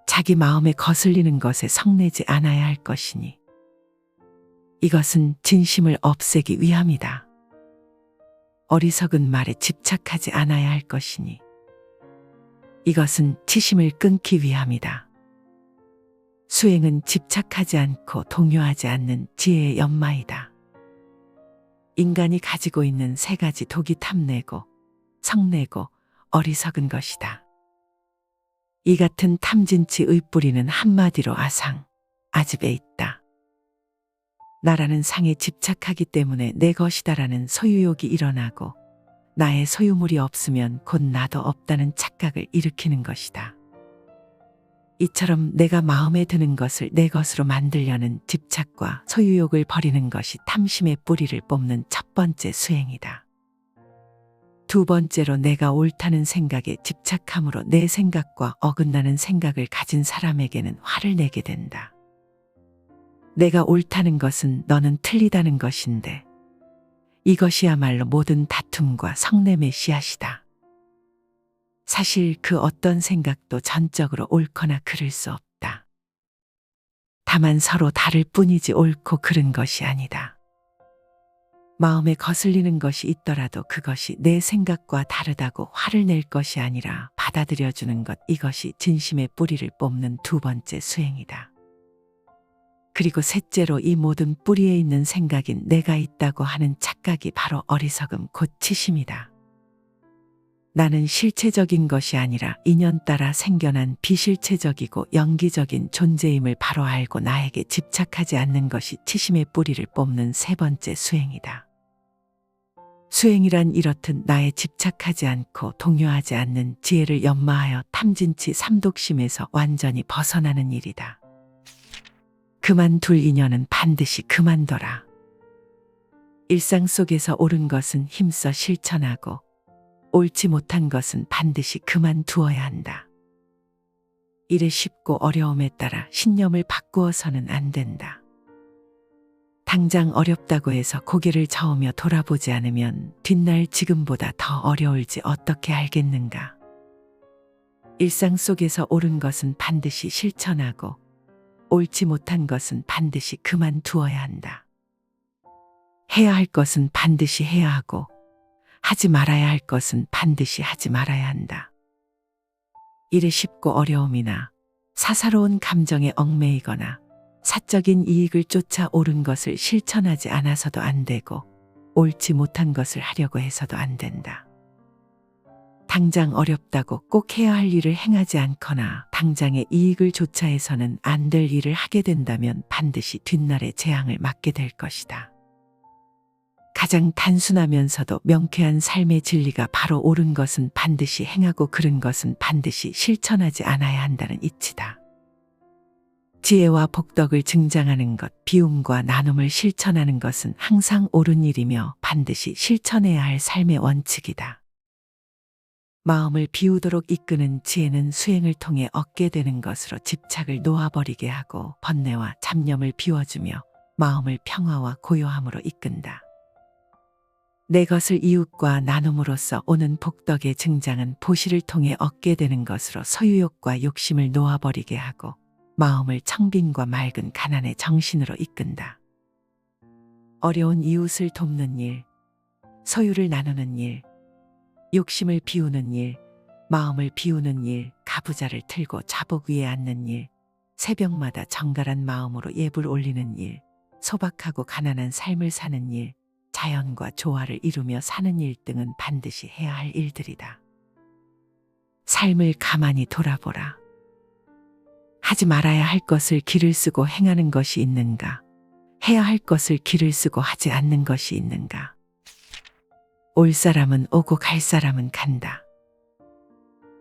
자기 마음에 거슬리는 것에 성내지 않아야 할 것이니 이것은 진심을 없애기 위함이다. 어리석은 말에 집착하지 않아야 할 것이니 이것은 치심을 끊기 위함이다. 수행은 집착하지 않고 동요하지 않는 지혜의 연마이다. 인간이 가지고 있는 3가지 독이 탐내고, 성내고, 어리석은 것이다. 이 같은 탐진치의 뿌리는 한마디로 아상, 아집에 있다. 나라는 상에 집착하기 때문에 내 것이다라는 소유욕이 일어나고 나의 소유물이 없으면 곧 나도 없다는 착각을 일으키는 것이다. 이처럼 내가 마음에 드는 것을 내 것으로 만들려는 집착과 소유욕을 버리는 것이 탐심의 뿌리를 뽑는 첫 번째 수행이다. 두 번째로 내가 옳다는 생각에 집착함으로 내 생각과 어긋나는 생각을 가진 사람에게는 화를 내게 된다. 내가 옳다는 것은 너는 틀리다는 것인데 이것이야말로 모든 다툼과 성냄의 씨앗이다. 사실 그 어떤 생각도 전적으로 옳거나 그를 수 없다. 다만 서로 다를 뿐이지 옳고 그른 것이 아니다. 마음에 거슬리는 것이 있더라도 그것이 내 생각과 다르다고 화를 낼 것이 아니라 받아들여주는 것, 이것이 진심의 뿌리를 뽑는 두 번째 수행이다. 그리고 셋째로 이 모든 뿌리에 있는 생각인 내가 있다고 하는 착각이 바로 어리석음 곧 치심이다. 나는 실체적인 것이 아니라 인연 따라 생겨난 비실체적이고 영기적인 존재임을 바로 알고 나에게 집착하지 않는 것이 치심의 뿌리를 뽑는 세 번째 수행이다. 수행이란 이렇듯 나에 집착하지 않고 동요하지 않는 지혜를 연마하여 탐진치 삼독심에서 완전히 벗어나는 일이다. 그만둘 인연은 반드시 그만둬라. 일상 속에서 옳은 것은 힘써 실천하고 옳지 못한 것은 반드시 그만두어야 한다. 일의 쉽고 어려움에 따라 신념을 바꾸어서는 안 된다. 당장 어렵다고 해서 고개를 저으며 돌아보지 않으면 뒷날 지금보다 더 어려울지 어떻게 알겠는가. 일상 속에서 옳은 것은 반드시 실천하고 옳지 못한 것은 반드시 그만두어야 한다. 해야 할 것은 반드시 해야 하고 하지 말아야 할 것은 반드시 하지 말아야 한다. 일의 쉽고 어려움이나 사사로운 감정에 얽매이거나 사적인 이익을 쫓아 옳은 것을 실천하지 않아서도 안 되고 옳지 못한 것을 하려고 해서도 안 된다. 당장 어렵다고 꼭 해야 할 일을 행하지 않거나 당장의 이익을 쫓아해서는 안 될 일을 하게 된다면 반드시 뒷날의 재앙을 맞게 될 것이다. 가장 단순하면서도 명쾌한 삶의 진리가 바로 옳은 것은 반드시 행하고 그른 것은 반드시 실천하지 않아야 한다는 이치다. 지혜와 복덕을 증장하는 것, 비움과 나눔을 실천하는 것은 항상 옳은 일이며 반드시 실천해야 할 삶의 원칙이다. 마음을 비우도록 이끄는 지혜는 수행을 통해 얻게 되는 것으로 집착을 놓아버리게 하고 번뇌와 잡념을 비워주며 마음을 평화와 고요함으로 이끈다. 내 것을 이웃과 나눔으로써 오는 복덕의 증장은 보시를 통해 얻게 되는 것으로 소유욕과 욕심을 놓아버리게 하고 마음을 청빈과 맑은 가난의 정신으로 이끈다. 어려운 이웃을 돕는 일, 소유를 나누는 일, 욕심을 비우는 일, 마음을 비우는 일, 가부좌를 틀고 자복 위에 앉는 일, 새벽마다 정갈한 마음으로 예불 올리는 일, 소박하고 가난한 삶을 사는 일, 자연과 조화를 이루며 사는 일 등은 반드시 해야 할 일들이다. 삶을 가만히 돌아보라. 하지 말아야 할 것을 기를 쓰고 행하는 것이 있는가? 해야 할 것을 기를 쓰고 하지 않는 것이 있는가? 올 사람은 오고 갈 사람은 간다.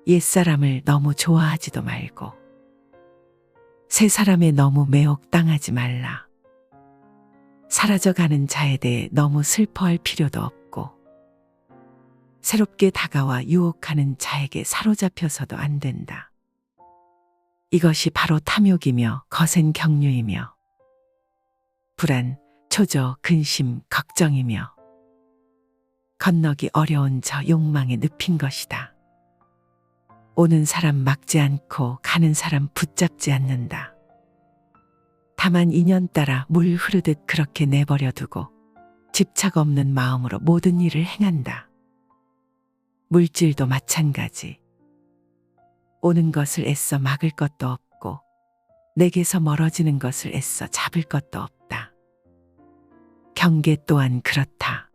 옛 사람을 너무 좋아하지도 말고 새 사람에 너무 매혹당하지 말라. 사라져가는 자에 대해 너무 슬퍼할 필요도 없고 새롭게 다가와 유혹하는 자에게 사로잡혀서도 안 된다. 이것이 바로 탐욕이며 거센 경륜이며 불안, 초조, 근심, 걱정이며 건너기 어려운 저 욕망에 늪인 것이다. 오는 사람 막지 않고 가는 사람 붙잡지 않는다. 다만 인연 따라 물 흐르듯 그렇게 내버려 두고 집착 없는 마음으로 모든 일을 행한다. 물질도 마찬가지. 오는 것을 애써 막을 것도 없고 내게서 멀어지는 것을 애써 잡을 것도 없다. 경계 또한 그렇다.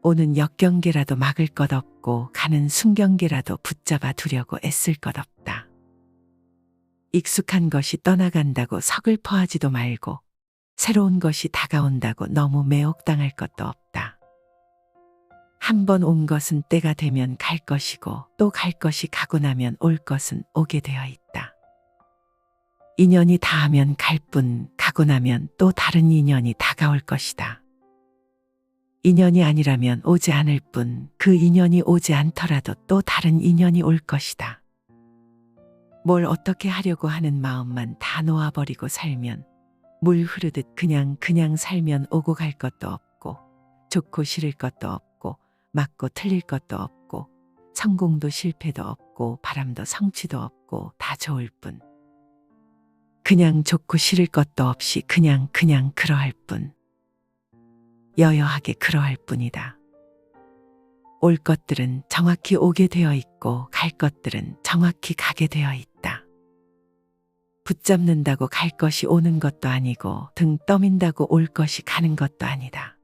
오는 역경계라도 막을 것 없고 가는 순경계라도 붙잡아 두려고 애쓸 것 없다. 익숙한 것이 떠나간다고 서글퍼하지도 말고 새로운 것이 다가온다고 너무 매혹당할 것도 없다. 한 번 온 것은 때가 되면 갈 것이고 또 갈 것이 가고 나면 올 것은 오게 되어 있다. 인연이 닿으면 갈 뿐 가고 나면 또 다른 인연이 다가올 것이다. 인연이 아니라면 오지 않을 뿐 그 인연이 오지 않더라도 또 다른 인연이 올 것이다. 뭘 어떻게 하려고 하는 마음만 다 놓아버리고 살면 물 흐르듯 그냥 살면 오고 갈 것도 없고 좋고 싫을 것도 없고 맞고 틀릴 것도 없고 성공도 실패도 없고 바람도 성취도 없고 다 좋을 뿐 그냥 좋고 싫을 것도 없이 그냥 그러할 뿐 여여하게 그러할 뿐이다. 올 것들은 정확히 오게 되어 있고 갈 것들은 정확히 가게 되어 있다. 붙잡는다고 갈 것이 오는 것도 아니고 등 떠민다고 올 것이 가는 것도 아니다.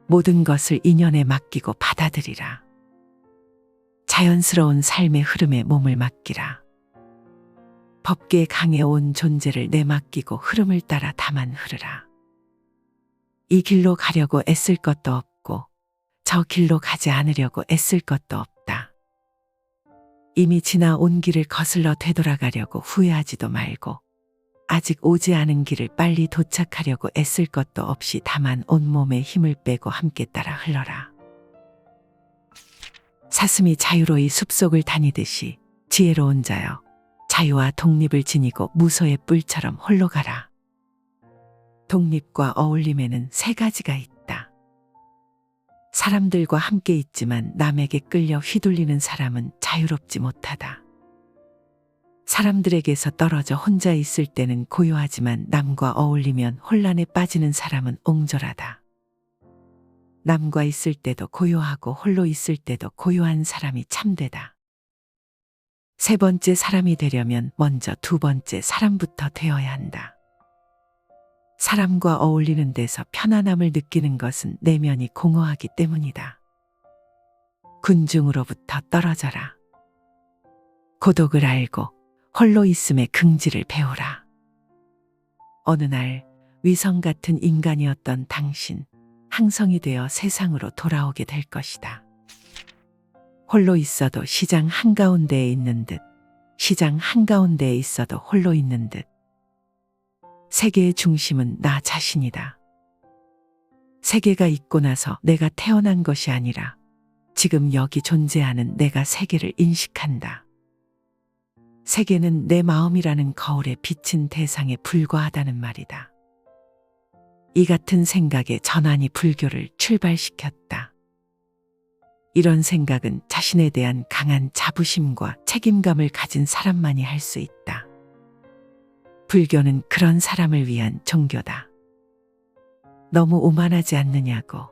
모든 것을 인연에 맡기고 받아들이라. 자연스러운 삶의 흐름에 몸을 맡기라. 법계의 강에 온 존재를 내맡기고 흐름을 따라 다만 흐르라. 이 길로 가려고 애쓸 것도 없고 저 길로 가지 않으려고 애쓸 것도 없다. 이미 지나온 길을 거슬러 되돌아가려고 후회하지도 말고 아직 오지 않은 길을 빨리 도착하려고 애쓸 것도 없이 다만 온몸에 힘을 빼고 함께 따라 흘러라. 사슴이 자유로이 숲속을 다니듯이 지혜로운 자여 자유와 독립을 지니고 무소의 뿔처럼 홀로 가라. 독립과 어울림에는 세 가지가 있다. 사람들과 함께 있지만 남에게 끌려 휘둘리는 사람은 자유롭지 못하다. 사람들에게서 떨어져 혼자 있을 때는 고요하지만 남과 어울리면 혼란에 빠지는 사람은 옹졸하다. 남과 있을 때도 고요하고 홀로 있을 때도 고요한 사람이 참되다. 세 번째 사람이 되려면 먼저 두 번째 사람부터 되어야 한다. 사람과 어울리는 데서 편안함을 느끼는 것은 내면이 공허하기 때문이다. 군중으로부터 떨어져라. 고독을 알고 홀로 있음의 긍지를 배우라. 어느 날 위성 같은 인간이었던 당신, 항성이 되어 세상으로 돌아오게 될 것이다. 홀로 있어도 시장 한가운데에 있는 듯, 시장 한가운데에 있어도 홀로 있는 듯. 세계의 중심은 나 자신이다. 세계가 있고 나서 내가 태어난 것이 아니라 지금 여기 존재하는 내가 세계를 인식한다. 세계는 내 마음이라는 거울에 비친 대상에 불과하다는 말이다. 이 같은 생각에 전환이 불교를 출발시켰다. 이런 생각은 자신에 대한 강한 자부심과 책임감을 가진 사람만이 할 수 있다. 불교는 그런 사람을 위한 종교다. 너무 오만하지 않느냐고.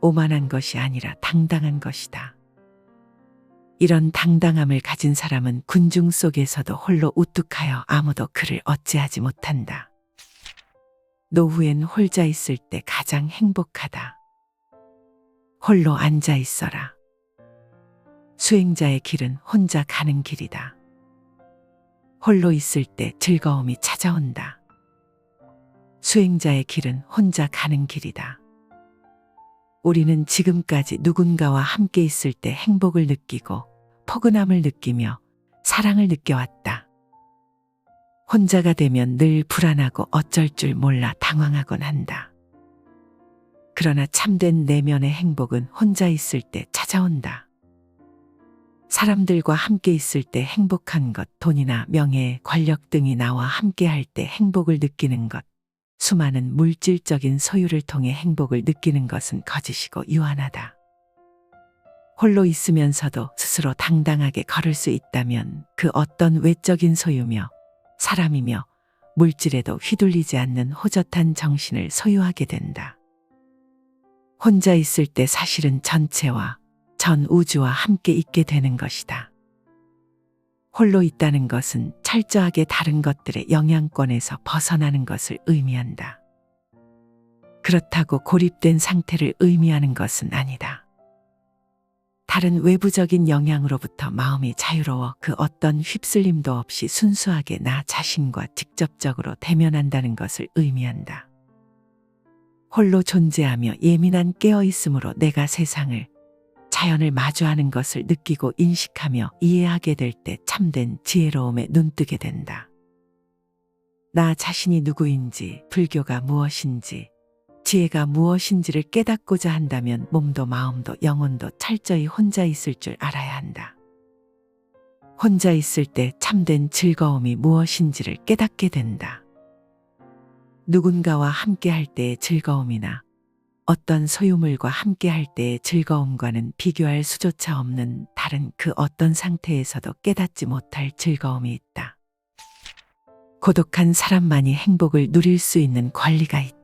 오만한 것이 아니라 당당한 것이다. 이런 당당함을 가진 사람은 군중 속에서도 홀로 우뚝하여 아무도 그를 어찌하지 못한다. 노후엔 홀자 있을 때 가장 행복하다. 홀로 앉아 있어라. 수행자의 길은 혼자 가는 길이다. 홀로 있을 때 즐거움이 찾아온다. 수행자의 길은 혼자 가는 길이다. 우리는 지금까지 누군가와 함께 있을 때 행복을 느끼고 포근함을 느끼며 사랑을 느껴왔다. 혼자가 되면 늘 불안하고 어쩔 줄 몰라 당황하곤 한다. 그러나 참된 내면의 행복은 혼자 있을 때 찾아온다. 사람들과 함께 있을 때 행복한 것, 돈이나 명예, 권력 등이 나와 함께 할 때 행복을 느끼는 것, 수많은 물질적인 소유를 통해 행복을 느끼는 것은 거짓이고 유한하다. 홀로 있으면서도 스스로 당당하게 걸을 수 있다면 그 어떤 외적인 소유며 사람이며 물질에도 휘둘리지 않는 호젓한 정신을 소유하게 된다. 혼자 있을 때 사실은 전체와 전 우주와 함께 있게 되는 것이다. 홀로 있다는 것은 철저하게 다른 것들의 영향권에서 벗어나는 것을 의미한다. 그렇다고 고립된 상태를 의미하는 것은 아니다. 다른 외부적인 영향으로부터 마음이 자유로워 그 어떤 휩쓸림도 없이 순수하게 나 자신과 직접적으로 대면한다는 것을 의미한다. 홀로 존재하며 예민한 깨어있음으로 내가 세상을, 자연을 마주하는 것을 느끼고 인식하며 이해하게 될 때 참된 지혜로움에 눈뜨게 된다. 나 자신이 누구인지, 불교가 무엇인지, 지혜가 무엇인지를 깨닫고자 한다면 몸도 마음도 영혼도 철저히 혼자 있을 줄 알아야 한다. 혼자 있을 때 참된 즐거움이 무엇인지를 깨닫게 된다. 누군가와 함께 할 때의 즐거움이나 어떤 소유물과 함께 할 때의 즐거움과는 비교할 수조차 없는 다른 그 어떤 상태에서도 깨닫지 못할 즐거움이 있다. 고독한 사람만이 행복을 누릴 수 있는 권리가 있다.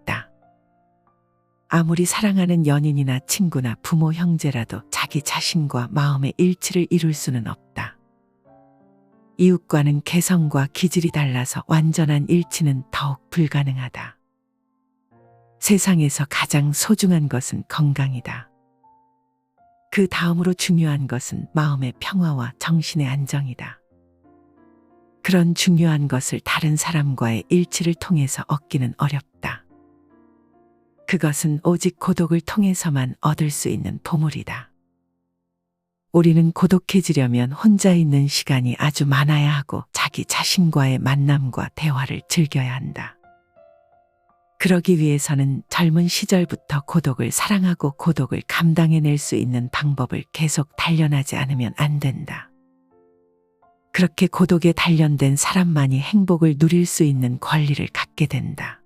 아무리 사랑하는 연인이나 친구나 부모 형제라도 자기 자신과 마음의 일치를 이룰 수는 없다. 이웃과는 개성과 기질이 달라서 완전한 일치는 더욱 불가능하다. 세상에서 가장 소중한 것은 건강이다. 그 다음으로 중요한 것은 마음의 평화와 정신의 안정이다. 그런 중요한 것을 다른 사람과의 일치를 통해서 얻기는 어렵다. 그것은 오직 고독을 통해서만 얻을 수 있는 보물이다. 우리는 고독해지려면 혼자 있는 시간이 아주 많아야 하고 자기 자신과의 만남과 대화를 즐겨야 한다. 그러기 위해서는 젊은 시절부터 고독을 사랑하고 고독을 감당해낼 수 있는 방법을 계속 단련하지 않으면 안 된다. 그렇게 고독에 단련된 사람만이 행복을 누릴 수 있는 권리를 갖게 된다.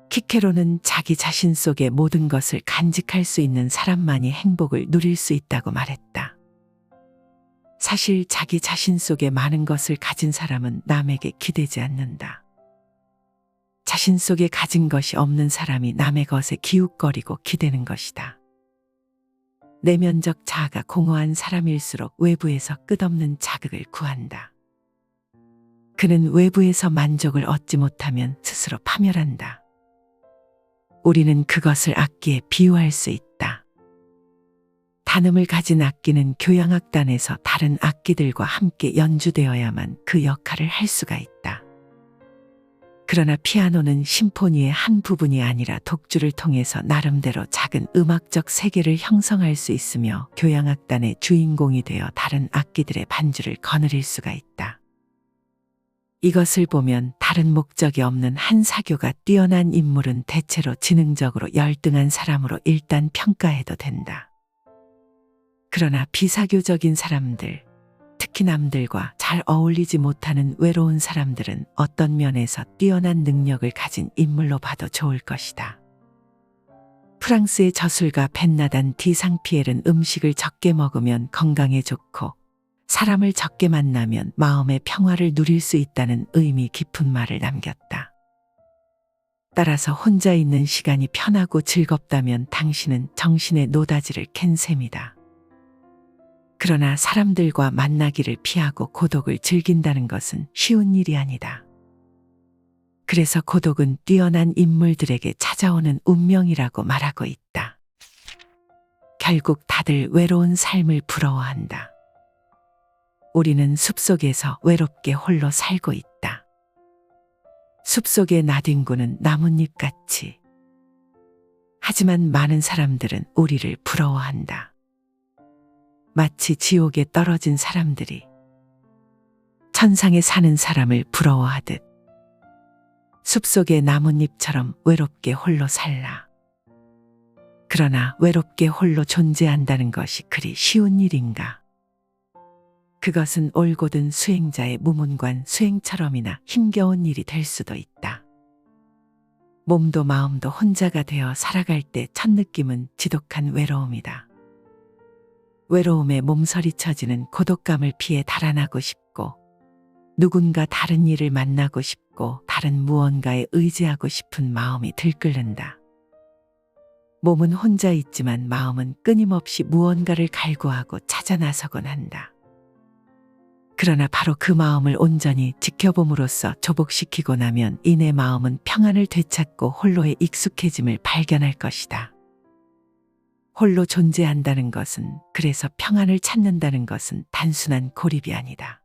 키케로는 자기 자신 속의 모든 것을 간직할 수 있는 사람만이 행복을 누릴 수 있다고 말했다. 사실 자기 자신 속에 많은 것을 가진 사람은 남에게 기대지 않는다. 자신 속에 가진 것이 없는 사람이 남의 것에 기웃거리고 기대는 것이다. 내면적 자아가 공허한 사람일수록 외부에서 끝없는 자극을 구한다. 그는 외부에서 만족을 얻지 못하면 스스로 파멸한다. 우리는 그것을 악기에 비유할 수 있다. 단음을 가진 악기는 교향악단에서 다른 악기들과 함께 연주되어야만 그 역할을 할 수가 있다. 그러나 피아노는 심포니의 한 부분이 아니라 독주를 통해서 나름대로 작은 음악적 세계를 형성할 수 있으며 교향악단의 주인공이 되어 다른 악기들의 반주를 거느릴 수가 있다. 이것을 보면 다른 목적이 없는 한 사교가 뛰어난 인물은 대체로 지능적으로 열등한 사람으로 일단 평가해도 된다. 그러나 비사교적인 사람들, 특히 남들과 잘 어울리지 못하는 외로운 사람들은 어떤 면에서 뛰어난 능력을 가진 인물로 봐도 좋을 것이다. 프랑스의 저술가 벤나단 디 상피엘은 음식을 적게 먹으면 건강에 좋고 사람을 적게 만나면 마음의 평화를 누릴 수 있다는 의미 깊은 말을 남겼다. 따라서 혼자 있는 시간이 편하고 즐겁다면 당신은 정신의 노다지를 캔 셈이다. 그러나 사람들과 만나기를 피하고 고독을 즐긴다는 것은 쉬운 일이 아니다. 그래서 고독은 뛰어난 인물들에게 찾아오는 운명이라고 말하고 있다. 결국 다들 외로운 삶을 부러워한다. 우리는 숲속에서 외롭게 홀로 살고 있다. 숲속의 나뒹구는 나뭇잎같이. 하지만 많은 사람들은 우리를 부러워한다. 마치 지옥에 떨어진 사람들이 천상에 사는 사람을 부러워하듯 숲속의 나뭇잎처럼 외롭게 홀로 살라. 그러나 외롭게 홀로 존재한다는 것이 그리 쉬운 일인가? 그것은 올곧은 수행자의 무문관 수행처럼이나 힘겨운 일이 될 수도 있다. 몸도 마음도 혼자가 되어 살아갈 때 첫 느낌은 지독한 외로움이다. 외로움에 몸서리 쳐지는 고독감을 피해 달아나고 싶고 누군가 다른 이를 만나고 싶고 다른 무언가에 의지하고 싶은 마음이 들끓는다. 몸은 혼자 있지만 마음은 끊임없이 무언가를 갈구하고 찾아 나서곤 한다. 그러나 바로 그 마음을 온전히 지켜봄으로써 조복시키고 나면 이내 마음은 평안을 되찾고 홀로의 익숙해짐을 발견할 것이다. 홀로 존재한다는 것은, 그래서 평안을 찾는다는 것은 단순한 고립이 아니다.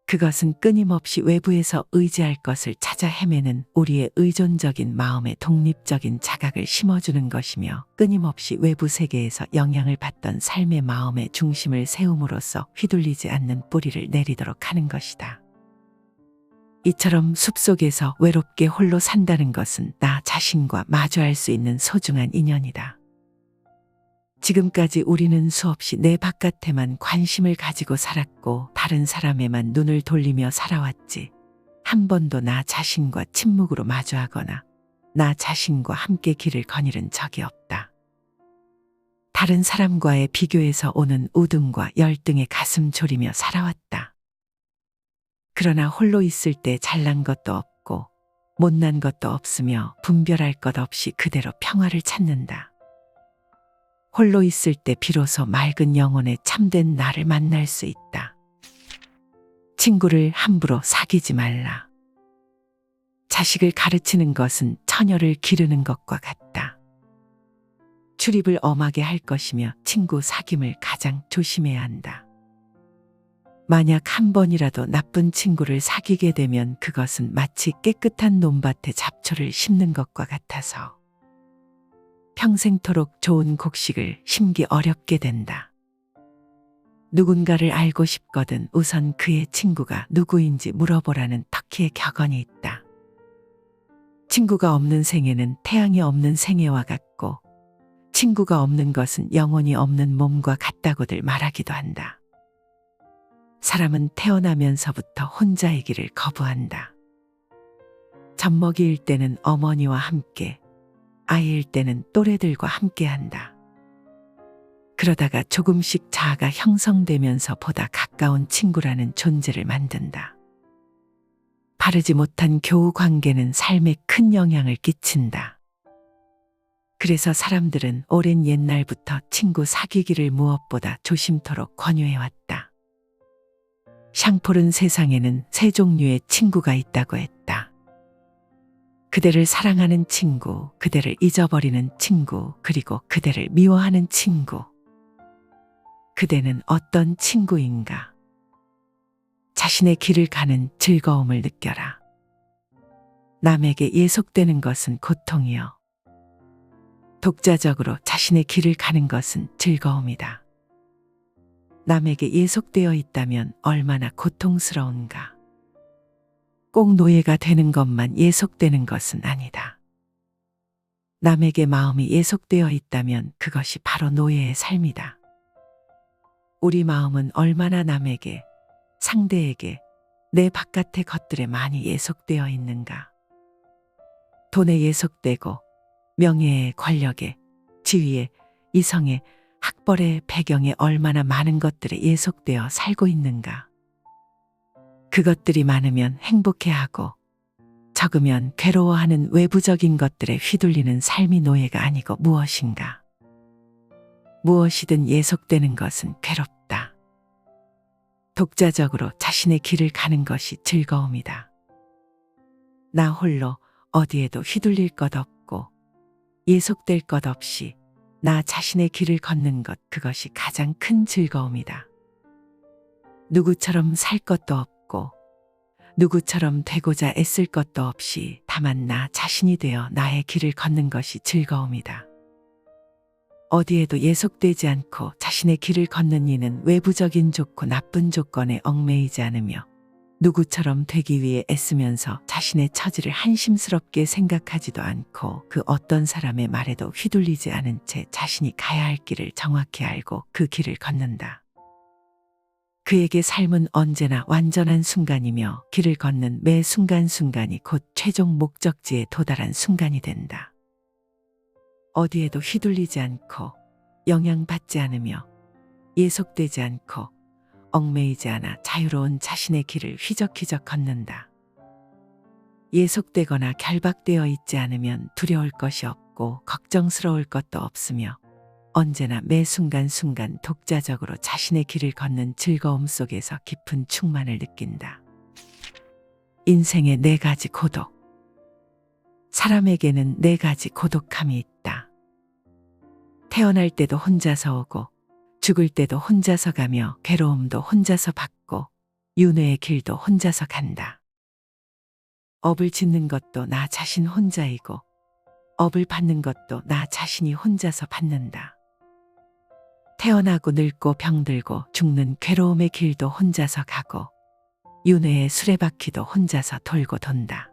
그것은 끊임없이 외부에서 의지할 것을 찾아 헤매는 우리의 의존적인 마음의 독립적인 자각을 심어주는 것이며, 끊임없이 외부 세계에서 영향을 받던 삶의 마음의 중심을 세움으로써 휘둘리지 않는 뿌리를 내리도록 하는 것이다. 이처럼 숲속에서 외롭게 홀로 산다는 것은 나 자신과 마주할 수 있는 소중한 인연이다. 지금까지 우리는 수없이 내 바깥에만 관심을 가지고 살았고 다른 사람에만 눈을 돌리며 살아왔지. 한 번도 나 자신과 침묵으로 마주하거나 나 자신과 함께 길을 거닐은 적이 없다. 다른 사람과의 비교에서 오는 우등과 열등에 가슴 졸이며 살아왔다. 그러나 홀로 있을 때 잘난 것도 없고 못난 것도 없으며 분별할 것 없이 그대로 평화를 찾는다. 홀로 있을 때 비로소 맑은 영혼의 참된 나를 만날 수 있다. 친구를 함부로 사귀지 말라. 자식을 가르치는 것은 처녀를 기르는 것과 같다. 출입을 엄하게 할 것이며 친구 사귐을 가장 조심해야 한다. 만약 한 번이라도 나쁜 친구를 사귀게 되면 그것은 마치 깨끗한 논밭에 잡초를 심는 것과 같아서 평생토록 좋은 곡식을 심기 어렵게 된다. 누군가를 알고 싶거든 우선 그의 친구가 누구인지 물어보라는 터키의 격언이 있다. 친구가 없는 생애는 태양이 없는 생애와 같고 친구가 없는 것은 영혼이 없는 몸과 같다고들 말하기도 한다. 사람은 태어나면서부터 혼자이기를 거부한다. 젖먹이일 때는 어머니와 함께, 아이일 때는 또래들과 함께한다. 그러다가 조금씩 자아가 형성되면서 보다 가까운 친구라는 존재를 만든다. 바르지 못한 교우 관계는 삶에 큰 영향을 끼친다. 그래서 사람들은 오랜 옛날부터 친구 사귀기를 무엇보다 조심토록 권유해왔다. 샹폴은 세상에는 세 종류의 친구가 있다고 했다. 그대를 사랑하는 친구, 그대를 잊어버리는 친구, 그리고 그대를 미워하는 친구. 그대는 어떤 친구인가? 자신의 길을 가는 즐거움을 느껴라. 남에게 예속되는 것은 고통이요. 독자적으로 자신의 길을 가는 것은 즐거움이다. 남에게 예속되어 있다면 얼마나 고통스러운가. 꼭 노예가 되는 것만 예속되는 것은 아니다. 남에게 마음이 예속되어 있다면 그것이 바로 노예의 삶이다. 우리 마음은 얼마나 남에게, 상대에게, 내 바깥의 것들에 많이 예속되어 있는가. 돈에 예속되고 명예에, 권력에, 지위에, 이성에, 학벌의 배경에 얼마나 많은 것들에 예속되어 살고 있는가. 그것들이 많으면 행복해하고 적으면 괴로워하는 외부적인 것들에 휘둘리는 삶이 노예가 아니고 무엇인가. 무엇이든 예속되는 것은 괴롭다. 독자적으로 자신의 길을 가는 것이 즐거움이다. 나 홀로 어디에도 휘둘릴 것 없고 예속될 것 없이 나 자신의 길을 걷는 것, 그것이 가장 큰 즐거움이다. 누구처럼 살 것도 없고 누구처럼 되고자 애쓸 것도 없이 다만 나 자신이 되어 나의 길을 걷는 것이 즐거움이다. 어디에도 예속되지 않고 자신의 길을 걷는 이는 외부적인 좋고 나쁜 조건에 얽매이지 않으며 누구처럼 되기 위해 애쓰면서 자신의 처지를 한심스럽게 생각하지도 않고 그 어떤 사람의 말에도 휘둘리지 않은 채 자신이 가야 할 길을 정확히 알고 그 길을 걷는다. 그에게 삶은 언제나 완전한 순간이며 길을 걷는 매 순간순간이 곧 최종 목적지에 도달한 순간이 된다. 어디에도 휘둘리지 않고 영향받지 않으며 예속되지 않고 얽매이지 않아 자유로운 자신의 길을 휘적휘적 걷는다. 예속되거나 결박되어 있지 않으면 두려울 것이 없고 걱정스러울 것도 없으며 언제나 매 순간순간 독자적으로 자신의 길을 걷는 즐거움 속에서 깊은 충만을 느낀다. 인생에 네 가지 고독. 사람에게는 네 가지 고독함이 있다. 태어날 때도 혼자서 오고 죽을 때도 혼자서 가며 괴로움도 혼자서 받고 윤회의 길도 혼자서 간다. 업을 짓는 것도 나 자신 혼자이고 업을 받는 것도 나 자신이 혼자서 받는다. 태어나고 늙고 병들고 죽는 괴로움의 길도 혼자서 가고 윤회의 수레바퀴도 혼자서 돌고 돈다.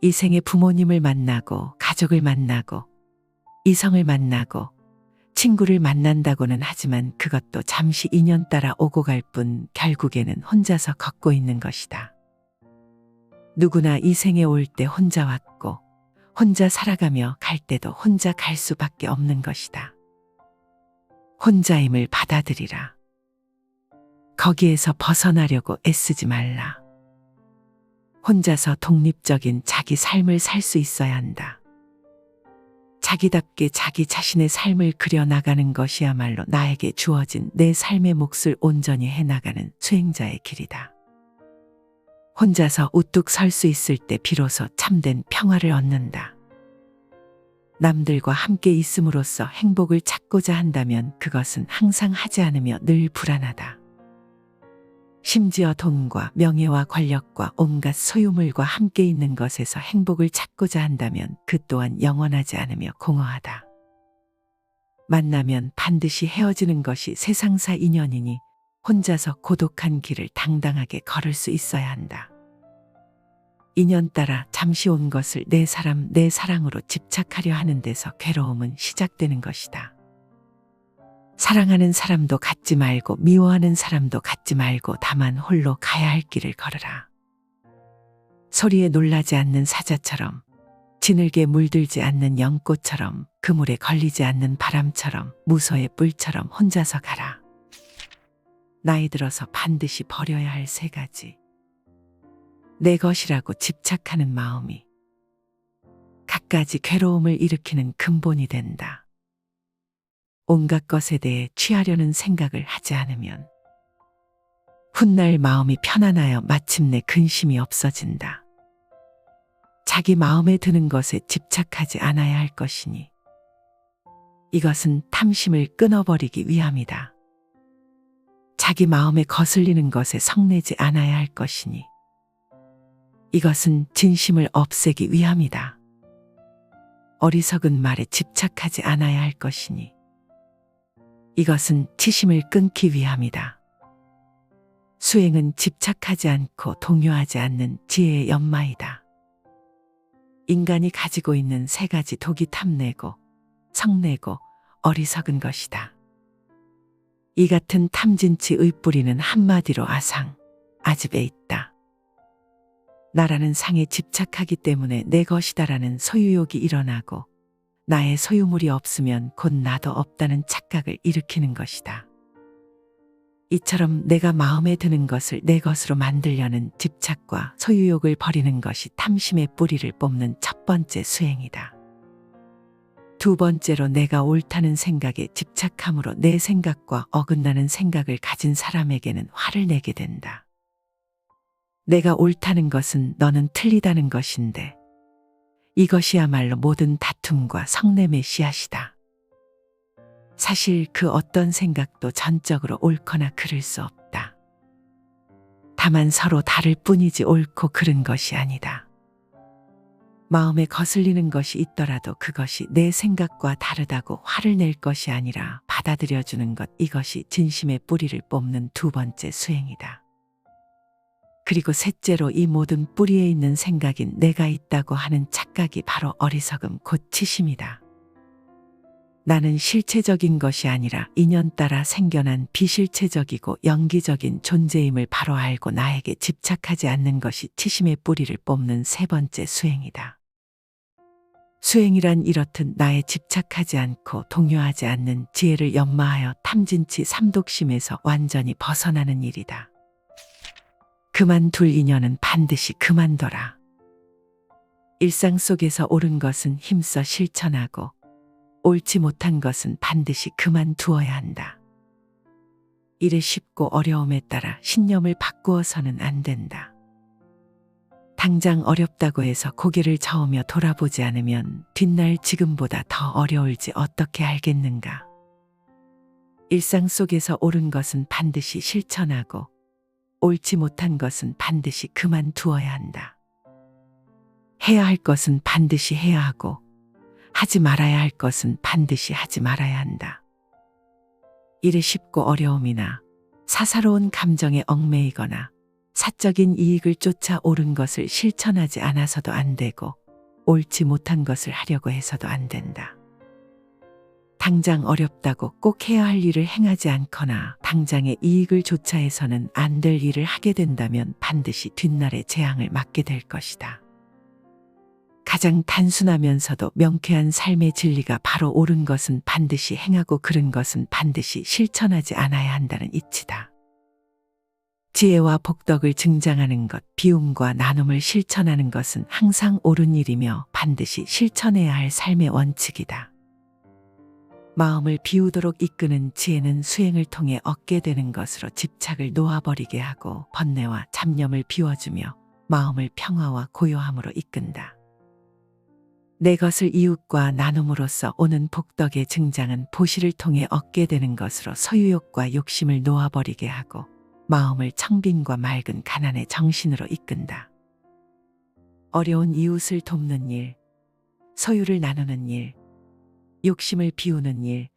이 생에 부모님을 만나고 가족을 만나고 이성을 만나고 친구를 만난다고는 하지만 그것도 잠시 인연 따라 오고 갈 뿐 결국에는 혼자서 걷고 있는 것이다. 누구나 이 생에 올 때 혼자 왔고 혼자 살아가며 갈 때도 혼자 갈 수밖에 없는 것이다. 혼자임을 받아들이라. 거기에서 벗어나려고 애쓰지 말라. 혼자서 독립적인 자기 삶을 살 수 있어야 한다. 자기답게 자기 자신의 삶을 그려나가는 것이야말로 나에게 주어진 내 삶의 몫을 온전히 해나가는 수행자의 길이다. 혼자서 우뚝 설 수 있을 때 비로소 참된 평화를 얻는다. 남들과 함께 있음으로써 행복을 찾고자 한다면 그것은 항상 하지 않으며 늘 불안하다. 심지어 돈과 명예와 권력과 온갖 소유물과 함께 있는 것에서 행복을 찾고자 한다면 그 또한 영원하지 않으며 공허하다. 만나면 반드시 헤어지는 것이 세상사 인연이니 혼자서 고독한 길을 당당하게 걸을 수 있어야 한다. 인연 따라 잠시 온 것을 내 사람, 내 사랑으로 집착하려 하는 데서 괴로움은 시작되는 것이다. 사랑하는 사람도 갖지 말고 미워하는 사람도 갖지 말고 다만 홀로 가야 할 길을 걸으라. 소리에 놀라지 않는 사자처럼, 지늘게 물들지 않는 연꽃처럼, 그물에 걸리지 않는 바람처럼, 무소의 뿔처럼 혼자서 가라. 나이 들어서 반드시 버려야 할 세 가지. 내 것이라고 집착하는 마음이 갖가지 괴로움을 일으키는 근본이 된다. 온갖 것에 대해 취하려는 생각을 하지 않으면 훗날 마음이 편안하여 마침내 근심이 없어진다. 자기 마음에 드는 것에 집착하지 않아야 할 것이니 이것은 탐심을 끊어버리기 위함이다. 자기 마음에 거슬리는 것에 성내지 않아야 할 것이니 이것은 진심을 없애기 위함이다. 어리석은 말에 집착하지 않아야 할 것이니 이것은 치심을 끊기 위함이다. 수행은 집착하지 않고 동요하지 않는 지혜의 연마이다. 인간이 가지고 있는 세 가지 독이 탐내고, 성내고, 어리석은 것이다. 이 같은 탐진치의 뿌리는 한마디로 아상, 아집에 있다. 나라는 상에 집착하기 때문에 내 것이다라는 소유욕이 일어나고 나의 소유물이 없으면 곧 나도 없다는 착각을 일으키는 것이다. 이처럼 내가 마음에 드는 것을 내 것으로 만들려는 집착과 소유욕을 버리는 것이 탐심의 뿌리를 뽑는 첫 번째 수행이다. 두 번째로 내가 옳다는 생각에 집착함으로 내 생각과 어긋나는 생각을 가진 사람에게는 화를 내게 된다. 내가 옳다는 것은 너는 틀리다는 것인데 이것이야말로 모든 다툼과 성냄의 씨앗이다. 사실 그 어떤 생각도 전적으로 옳거나 그를 수 없다. 다만 서로 다를 뿐이지 옳고 그른 것이 아니다. 마음에 거슬리는 것이 있더라도 그것이 내 생각과 다르다고 화를 낼 것이 아니라 받아들여주는 것, 이것이 진심의 뿌리를 뽑는 두 번째 수행이다. 그리고 셋째로 이 모든 뿌리에 있는 생각인 내가 있다고 하는 착각이 바로 어리석음 곧 치심이다. 나는 실체적인 것이 아니라 인연 따라 생겨난 비실체적이고 영기적인 존재임을 바로 알고 나에게 집착하지 않는 것이 치심의 뿌리를 뽑는 세 번째 수행이다. 수행이란 이렇듯 나에 집착하지 않고 동요하지 않는 지혜를 연마하여 탐진치 삼독심에서 완전히 벗어나는 일이다. 그만둘 인연은 반드시 그만둬라. 일상 속에서 옳은 것은 힘써 실천하고 옳지 못한 것은 반드시 그만두어야 한다. 일의 쉽고 어려움에 따라 신념을 바꾸어서는 안 된다. 당장 어렵다고 해서 고개를 저으며 돌아보지 않으면 뒷날 지금보다 더 어려울지 어떻게 알겠는가. 일상 속에서 옳은 것은 반드시 실천하고 옳지 못한 것은 반드시 그만두어야 한다. 해야 할 것은 반드시 해야 하고 하지 말아야 할 것은 반드시 하지 말아야 한다. 일의 쉽고 어려움이나 사사로운 감정에 얽매이거나 사적인 이익을 쫓아 옳은 것을 실천하지 않아서도 안 되고 옳지 못한 것을 하려고 해서도 안 된다. 당장 어렵다고 꼭 해야 할 일을 행하지 않거나 당장의 이익을 쫓아해서는 안 될 일을 하게 된다면 반드시 뒷날의 재앙을 맞게 될 것이다. 가장 단순하면서도 명쾌한 삶의 진리가 바로 옳은 것은 반드시 행하고 그른 것은 반드시 실천하지 않아야 한다는 이치다. 지혜와 복덕을 증장하는 것, 비움과 나눔을 실천하는 것은 항상 옳은 일이며 반드시 실천해야 할 삶의 원칙이다. 마음을 비우도록 이끄는 지혜는 수행을 통해 얻게 되는 것으로 집착을 놓아버리게 하고 번뇌와 잡념을 비워주며 마음을 평화와 고요함으로 이끈다. 내 것을 이웃과 나눔으로써 오는 복덕의 증장은 보시를 통해 얻게 되는 것으로 소유욕과 욕심을 놓아버리게 하고 마음을 청빈과 맑은 가난의 정신으로 이끈다. 어려운 이웃을 돕는 일, 소유를 나누는 일, 욕심을 비우는 일,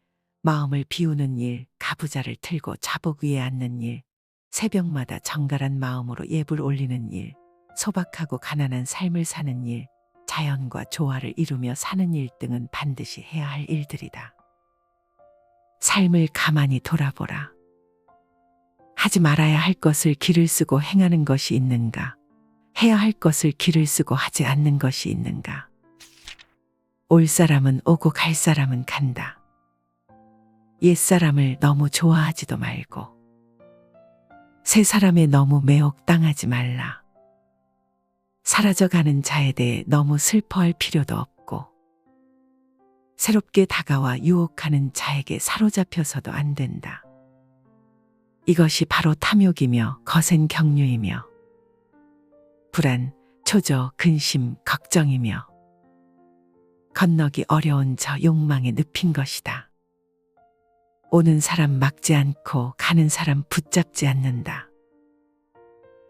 마음을 비우는 일, 가부좌를 틀고 자복 위에 앉는 일, 새벽마다 정갈한 마음으로 예불 올리는 일, 소박하고 가난한 삶을 사는 일, 자연과 조화를 이루며 사는 일 등은 반드시 해야 할 일들이다. 삶을 가만히 돌아보라. 하지 말아야 할 것을 기를 쓰고 행하는 것이 있는가? 해야 할 것을 기를 쓰고 하지 않는 것이 있는가? 올 사람은 오고 갈 사람은 간다. 옛사람을 너무 좋아하지도 말고 새 사람에 너무 매혹당하지 말라. 사라져가는 자에 대해 너무 슬퍼할 필요도 없고 새롭게 다가와 유혹하는 자에게 사로잡혀서도 안 된다. 이것이 바로 탐욕이며 거센 경륜이며 불안, 초조, 근심, 걱정이며 건너기 어려운 저 욕망에 늪인 것이다. 오는 사람 막지 않고 가는 사람 붙잡지 않는다.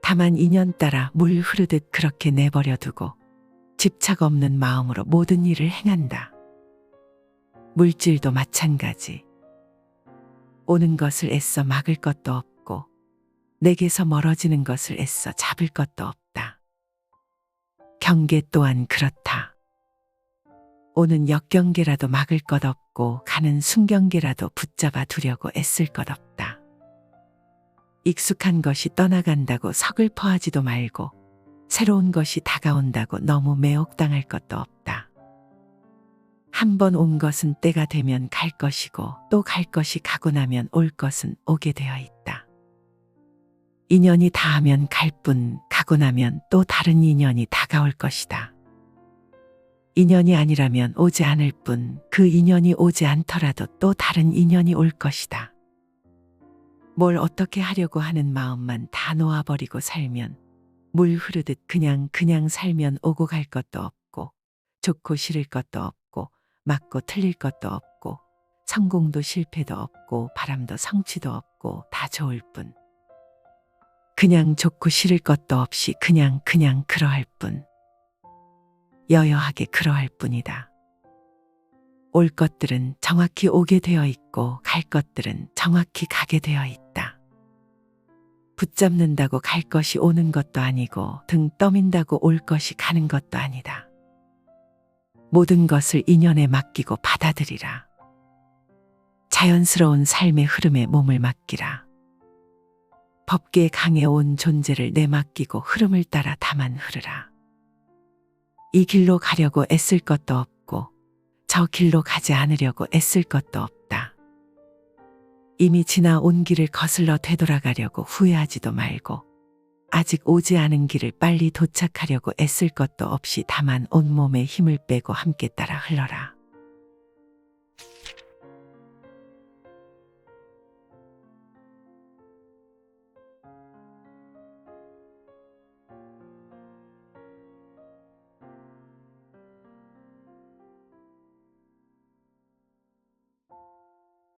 다만 인연 따라 물 흐르듯 그렇게 내버려 두고 집착 없는 마음으로 모든 일을 행한다. 물질도 마찬가지. 오는 것을 애써 막을 것도 없고 내게서 멀어지는 것을 애써 잡을 것도 없다. 경계 또한 그렇다. 오는 역경계라도 막을 것 없고 가는 순경계라도 붙잡아 두려고 애쓸 것 없다. 익숙한 것이 떠나간다고 서글퍼하지도 말고 새로운 것이 다가온다고 너무 매혹당할 것도 없다. 한 번 온 것은 때가 되면 갈 것이고 또 갈 것이 가고 나면 올 것은 오게 되어 있다. 인연이 닿으면 갈 뿐 가고 나면 또 다른 인연이 다가올 것이다. 인연이 아니라면 오지 않을 뿐 그 인연이 오지 않더라도 또 다른 인연이 올 것이다. 뭘 어떻게 하려고 하는 마음만 다 놓아버리고 살면 물 흐르듯 그냥 살면 오고 갈 것도 없고 좋고 싫을 것도 없고 맞고 틀릴 것도 없고 성공도 실패도 없고 바람도 성취도 없고 다 좋을 뿐 그냥 좋고 싫을 것도 없이 그냥 그러할 뿐 여여하게 그러할 뿐이다. 올 것들은 정확히 오게 되어 있고 갈 것들은 정확히 가게 되어 있다. 붙잡는다고 갈 것이 오는 것도 아니고 등 떠민다고 올 것이 가는 것도 아니다. 모든 것을 인연에 맡기고 받아들이라. 자연스러운 삶의 흐름에 몸을 맡기라. 법계 강에 온 존재를 내맡기고 흐름을 따라 다만 흐르라. 이 길로 가려고 애쓸 것도 없고 저 길로 가지 않으려고 애쓸 것도 없다. 이미 지나온 길을 거슬러 되돌아가려고 후회하지도 말고 아직 오지 않은 길을 빨리 도착하려고 애쓸 것도 없이 다만 온몸에 힘을 빼고 함께 따라 흘러라.